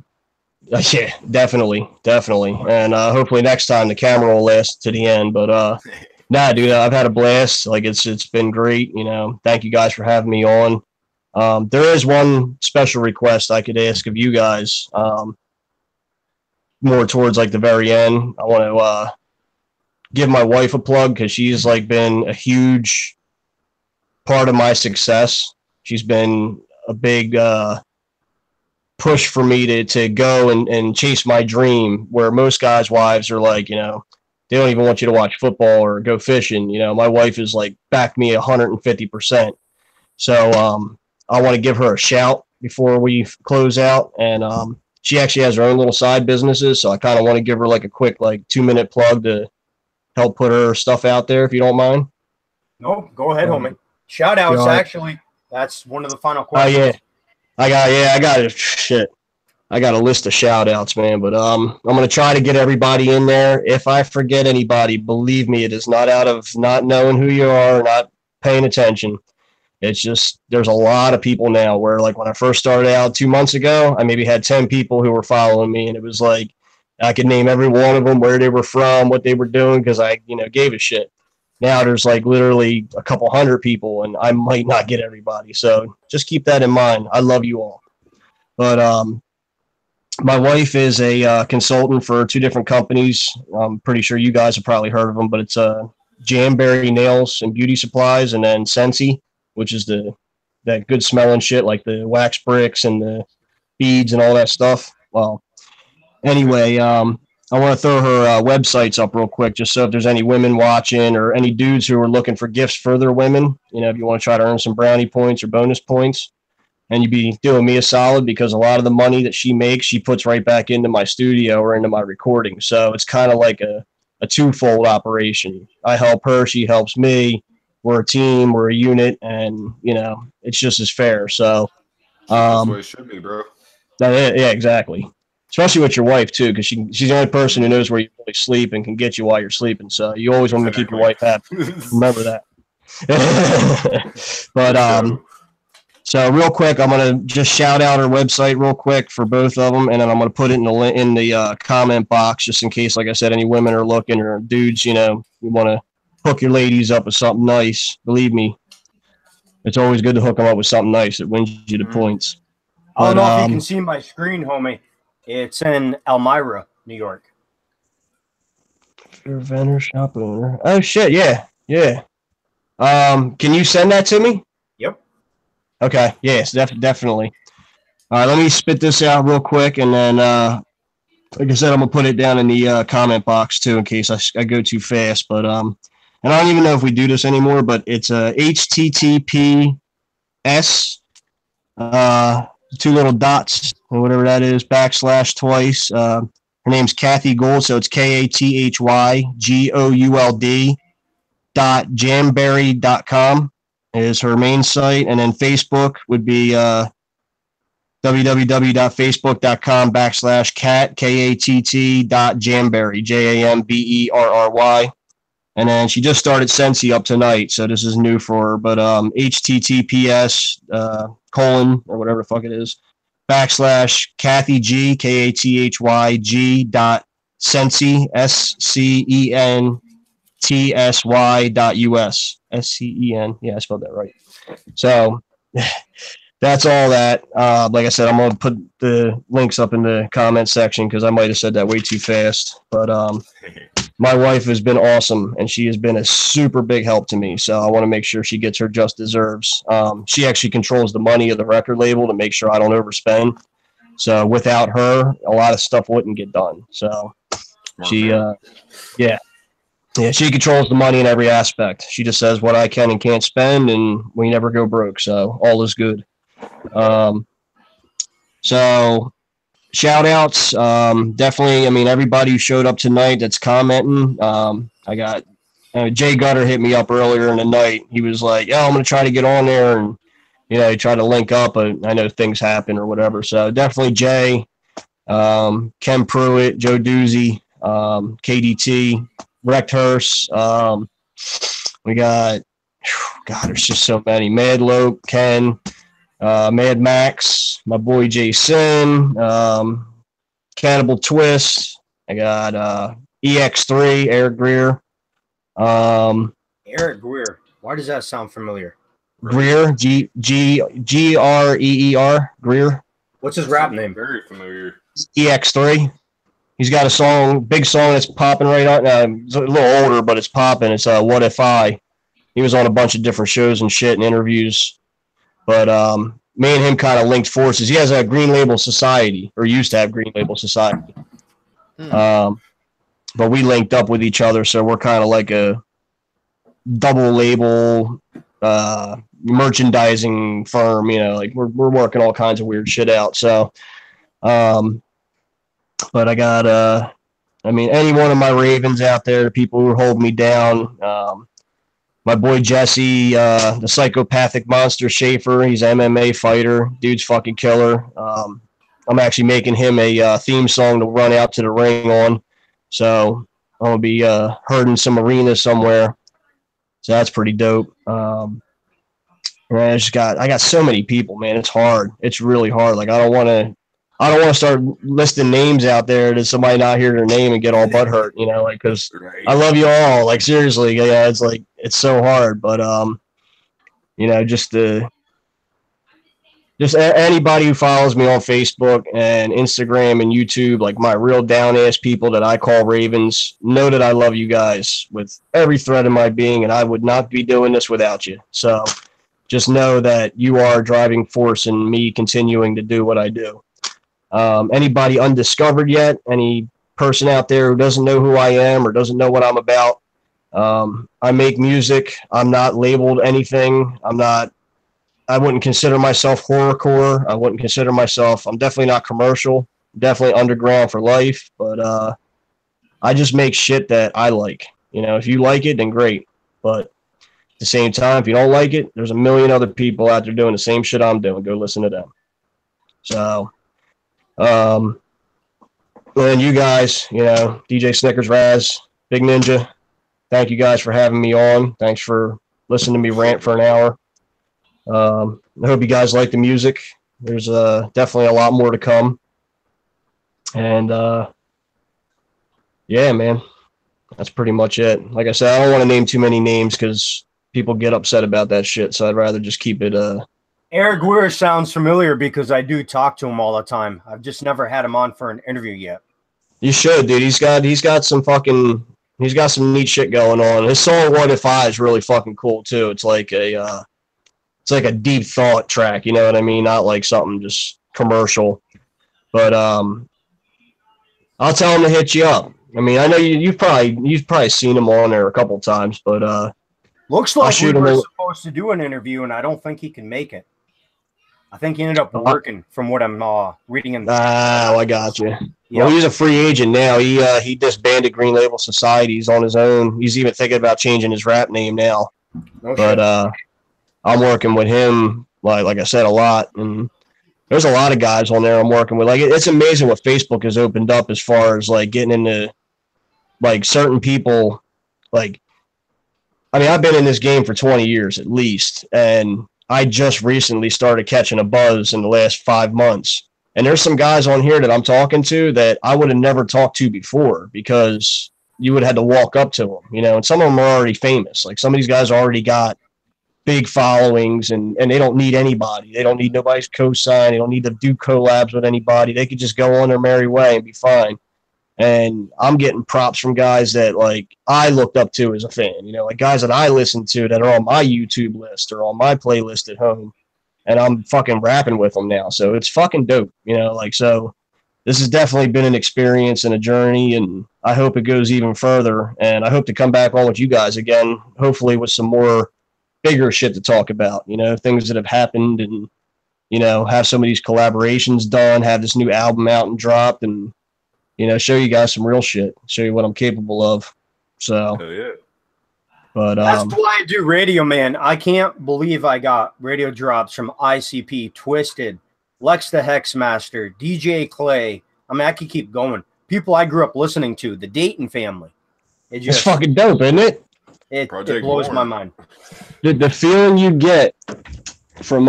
Yeah, definitely. And hopefully next time the camera will last to the end. But nah, dude, I've had a blast. Like it's been great. Thank you guys for having me on. There is one special request I could ask of you guys. More towards like the very end. I want to give my wife a plug because she's like been a huge part of my success. She's been a big push for me to go and chase my dream, where most guys' wives are like, they don't even want you to watch football or go fishing. My wife is like backed me 150%. So I want to give her a shout before we close out. And she actually has her own little side businesses. So I kind of want to give her like a quick, like 2-minute plug to help put her stuff out there, if you don't mind. No, go ahead, homie. Shout outs, actually. That's one of the final questions. Oh, yeah. I got a list of shout outs, man, but I'm going to try to get everybody in there. If I forget anybody, believe me, it is not out of not knowing who you are, not paying attention. It's just there's a lot of people now where, like, when I first started out 2 months ago, I maybe had 10 people who were following me, and it was like I could name every one of them, where they were from, what they were doing, because I gave a shit. Now there's like literally a couple hundred people, and I might not get everybody. So just keep that in mind. I love you all. But my wife is a consultant for 2 different companies. I'm pretty sure you guys have probably heard of them, but it's Jamberry Nails and Beauty Supplies, and then Scentsy, which is that good smelling shit, like the wax bricks and the beads and all that stuff. Well, anyway, I want to throw her websites up real quick, just so if there's any women watching or any dudes who are looking for gifts for their women, if you want to try to earn some brownie points or bonus points, and you'd be doing me a solid, because a lot of the money that she makes, she puts right back into my studio or into my recording. So it's kind of like a twofold operation. I help her, she helps me. We're a team, we're a unit, and it's just as fair. So that's the way it should be, bro. Yeah, exactly. Especially with your wife too, because she's the only person who knows where you really sleep and can get you while you're sleeping. So you always want to keep your wife happy. Remember that. But so real quick, I'm gonna just shout out her website real quick for both of them, and then I'm gonna put it in the comment box, just in case, like I said, any women are looking, or dudes, you want to hook your ladies up with something nice. Believe me, it's always good to hook them up with something nice. It wins you the points. I don't know if you can see my screen, homie. It's in Elmira, New York. Vendor, shop owner. Oh shit, yeah. Can you send that to me? Yep. Okay. Yes, definitely. All right, let me spit this out real quick, and then, like I said, I'm gonna put it down in the comment box too, in case I go too fast. But and I don't even know if we do this anymore, but it's HTTPS 2 little dots or whatever that is, / twice. Her name's Kathy Gould, so it's KathyGould.jamberry.com is her main site, and then Facebook would be www.facebook.com /cat KATT.jamberry JAMBERRY. And then she just started Scentsy up tonight, so this is new for her. But HTTPS colon or whatever the fuck it is / Kathy G KATHYG .Scentsy SCENTSY.US SCEN. Yeah, I spelled that right. So that's all that. Like I said, I'm gonna put the links up in the comment section, because I might have said that way too fast. But my wife has been awesome, and she has been a super big help to me. So I want to make sure she gets her just deserves. She actually controls the money of the record label to make sure I don't overspend. So without her, a lot of stuff wouldn't get done. So she, she controls the money in every aspect. She just says what I can and can't spend, and we never go broke. So all is good. So shout outs, definitely. I mean, everybody who showed up tonight that's commenting. I got Jay Gutter hit me up earlier in the night. He was like, "Yeah, I'm gonna try to get on there," and he tried to link up, but I know things happen or whatever. So definitely Jay, Ken Pruitt, Joe Doozy, KDT, Recthurst. We got, God, there's just so many. Mad Lope, Ken. Mad Max, my boy Jason, Cannibal Twist. I got EX3, Eric Greer. Eric Greer. Why does that sound familiar? Greer, Greer, Greer. What's his rap name? Very familiar. EX3. He's got a big song that's popping right now. It's a little older, but it's popping. It's What If I. He was on a bunch of different shows and shit and interviews. But me and him kind of linked forces. He has a Green Label Society, or used to have Green Label Society. But we linked up with each other, so we're kind of like a double label merchandising firm. You know, like we're working all kinds of weird shit out. So, but I got, any one of my Ravens out there, the people who hold me down, my boy Jesse, the psychopathic monster Schaefer, he's an MMA fighter. Dude's fucking killer. I'm actually making him a theme song to run out to the ring on. So I'm going to be herding some arenas somewhere. So that's pretty dope. And I got so many people, man. It's hard. It's really hard. Like, I don't want to start listing names out there to somebody not hear their name and get all butthurt, you know, like, because I love you all, like, seriously, yeah, it's like, it's so hard, but, you know, just anybody who follows me on Facebook and Instagram and YouTube, like my real down-ass people that I call Ravens, know that I love you guys with every thread of my being, and I would not be doing this without you, so just know that you are a driving force in me continuing to do what I do. Anybody undiscovered yet, any person out there who doesn't know who I am or doesn't know what I'm about, I make music. I'm not labeled anything. I wouldn't consider myself horrorcore. I wouldn't consider myself, I'm definitely not commercial, definitely underground for life, but I just make shit that I like. You know, if you like it, then great. But at the same time, if you don't like it, there's a million other people out there doing the same shit I'm doing. Go listen to them. So, and you guys, you know, DJ Snickers, Raz, Big Ninja, thank you guys for having me on. Thanks for listening to me rant for an hour. I hope you guys like the music. There's definitely a lot more to come. And yeah, man, that's pretty much it. Like I said, I don't want to name too many names because people get upset about that shit, so I'd rather just keep it Eric Weir sounds familiar because I do talk to him all the time. I've just never had him on for an interview yet. You should, dude. He's got some neat shit going on. His song "What If I" is really fucking cool too. It's like a deep thought track. You know what I mean? Not like something just commercial. But I'll tell him to hit you up. I mean, I know you've probably seen him on there a couple times, but looks like we were supposed to do an interview, and I don't think he can make it. I think he ended up working, from what I'm reading in the. I got you. Yep. Well, he's a free agent now. He disbanded Green Label Society. He's on his own. He's even thinking about changing his rap name now. No but shit. I'm working with him, like I said, a lot, and there's a lot of guys on there I'm working with. Like, it's amazing what Facebook has opened up as far as like getting into like certain people. Like, I mean, I've been in this game for 20 years at least, and I just recently started catching a buzz in the last 5 months. And there's some guys on here that I'm talking to that I would have never talked to before because you would have had to walk up to them, you know, and some of them are already famous. Like, some of these guys already got big followings and they don't need anybody. They don't need nobody's cosign. They don't need to do collabs with anybody. They could just go on their merry way and be fine. And I'm getting props from guys that, like, I looked up to as a fan, you know, like guys that I listen to that are on my YouTube list or on my playlist at home, and I'm fucking rapping with them now. So it's fucking dope, you know, like, so this has definitely been an experience and a journey, and I hope it goes even further. And I hope to come back on with you guys again, hopefully with some more bigger shit to talk about, you know, things that have happened, and, you know, have some of these collaborations done, have this new album out and dropped, and, you know, show you guys some real shit, show you what I'm capable of. So, yeah. But that's why I do radio, man. I can't believe I got radio drops from ICP, Twisted, Lex the Hexmaster, DJ Clay. I mean, I could keep going. People I grew up listening to, the Dayton family. It's fucking dope, isn't it? It blows my mind. The feeling you get from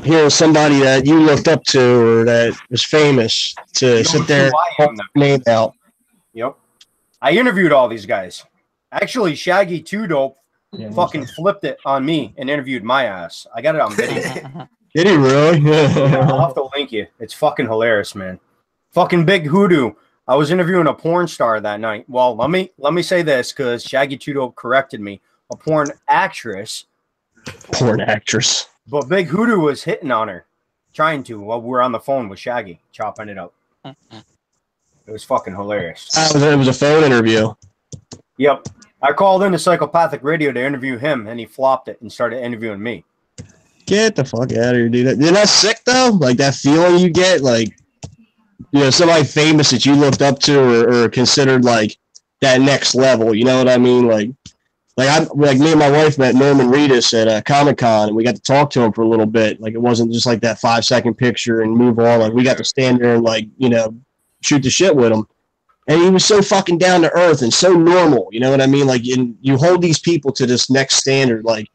hearing somebody that you looked up to or that was famous to sit there and call their name out. Yep. I interviewed all these guys. Actually, Shaggy 2 Dope fucking flipped it on me and interviewed my ass. I got it on video. Did he really? Yeah, I'll have to link you. It's fucking hilarious, man. Fucking Big Hoodoo. I was interviewing a porn star that night. Well, let me say this because Shaggy 2 Dope corrected me. A porn actress. Porn actress. But Big Hoodoo was hitting on her, trying to, while we were on the phone with Shaggy, chopping it up. It was fucking hilarious. It was a phone interview. Yep. I called into Psychopathic Radio to interview him, and he flopped it and started interviewing me. Get the fuck out of here, dude. Isn't that sick, though? Like, that feeling you get, like, you know, somebody famous that you looked up to or considered, like, that next level. You know what I mean? Like me and my wife met Norman Reedus at Comic-Con, and we got to talk to him for a little bit. Like, it wasn't just like that 5-second picture and move on. Like, we got to stand there and, like, you know, shoot the shit with him. And he was so fucking down to earth and so normal. You know what I mean? Like, you hold these people to this next standard, like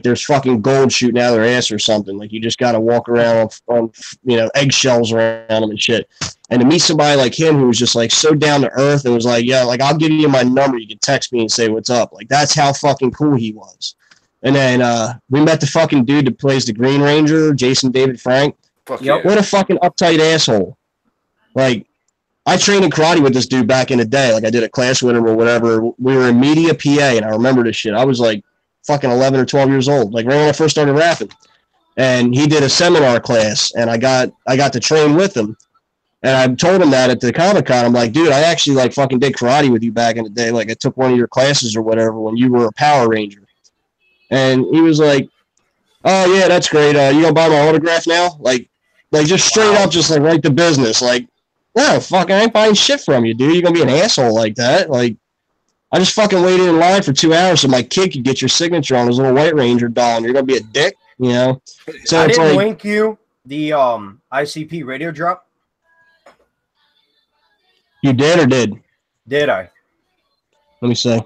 there's fucking gold shooting out of their ass or something. Like, you just got to walk around on, you know, eggshells around them and shit. And to meet somebody like him who was just, like, so down to earth and was like, yeah, like, I'll give you my number. You can text me and say what's up. Like, that's how fucking cool he was. And then we met the fucking dude that plays the Green Ranger, Jason David Frank. Fuck yeah. What a fucking uptight asshole. Like, I trained in karate with this dude back in the day. Like, I did a class with him or whatever. We were in Media, PA, and I remember this shit. I was, like, fucking 11 or 12 years old, like, right when I first started rapping. And he did a seminar class, and I got to train with him. And I told him that at the Comic-Con. I'm like, dude, I actually, like, fucking did karate with you back in the day. Like, I took one of your classes or whatever when you were a Power Ranger. And he was like, oh, yeah, that's great. You gonna buy my autograph now? Like just straight up, just, like, right to business. Like, no, fucking, I ain't buying shit from you, dude. You're going to be an asshole like that. Like, I just fucking waited in line for 2 hours so my kid could get your signature on his little White Ranger doll, and you're going to be a dick, you know? So I it's didn't like, link you the ICP radio drop. you did or did? Did I? Let me see.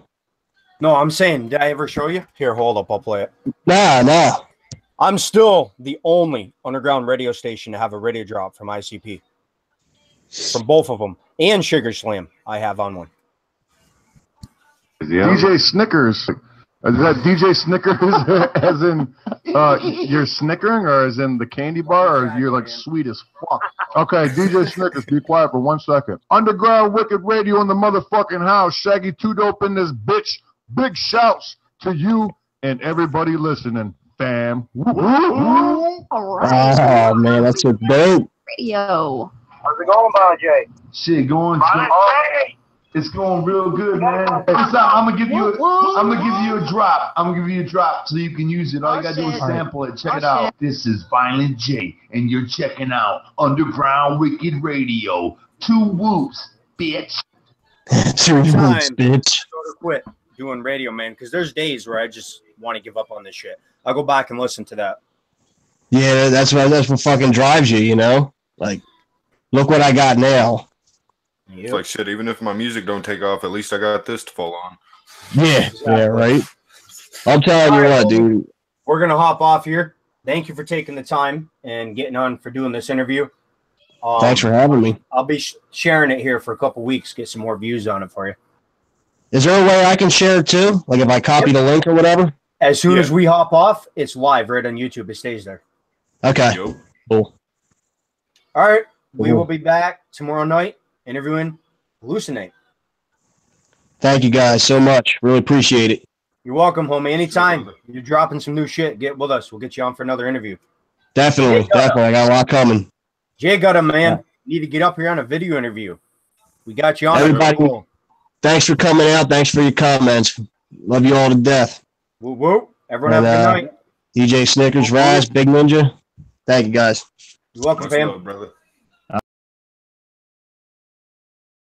No, I'm saying, did I ever show you? Here, hold up. I'll play it. Nah. I'm still the only underground radio station to have a radio drop from ICP. From both of them. And Sugar Slam, I have on one. Yeah. DJ Snickers. Is that DJ Snickers as in you're snickering, or as in the candy bar, or you're like sweet as fuck? Okay, DJ Snickers, be quiet for 1 second. Underground Wicked Radio in the motherfucking house. Shaggy 2 Dope in this bitch. Big shouts to you and everybody listening, fam. All right. Oh, man, that's so dope. Radio. How's it going, Jay? Shit, it's going real good, man. Hey, I'm gonna give you a drop. I'm gonna give you a drop so you can use it. All you gotta do is sample it. Check it out. This is Violent J, and you're checking out Underground Wicked Radio. 2 whoops, bitch. 2 whoops, bitch. Sort of quit doing radio, man, because there's days where I just want to give up on this shit. I'll go back and listen to that. Yeah, that's what fucking drives you, you know? Like, look what I got now. Yep. It's like, shit, even if my music don't take off, at least I got this to fall on. Yeah, exactly. Yeah, right. I'm telling you what, dude. We're going to hop off here. Thank you for taking the time and getting on for doing this interview. Thanks for having me. I'll be sharing it here for a couple weeks, get some more views on it for you. Is there a way I can share it too? Like if I copy the link or whatever? As soon as we hop off, it's live right on YouTube. It stays there. Okay. Cool. All right. We will be back tomorrow night interviewing Hallucinate. Thank you guys so much. Really appreciate it. You're welcome, homie. Anytime you're dropping some new shit, get with us. We'll get you on for another interview. Definitely. Definitely. I got a lot coming. Jay got him, man. You need to get up here on a video interview. We got you on. Everybody, thanks for coming out. Thanks for your comments. Love you all to death. Woo woo. Everyone have a good night. DJ Snickers, Raz, Big Ninja. Thank you, guys. You're welcome, fam. Brother.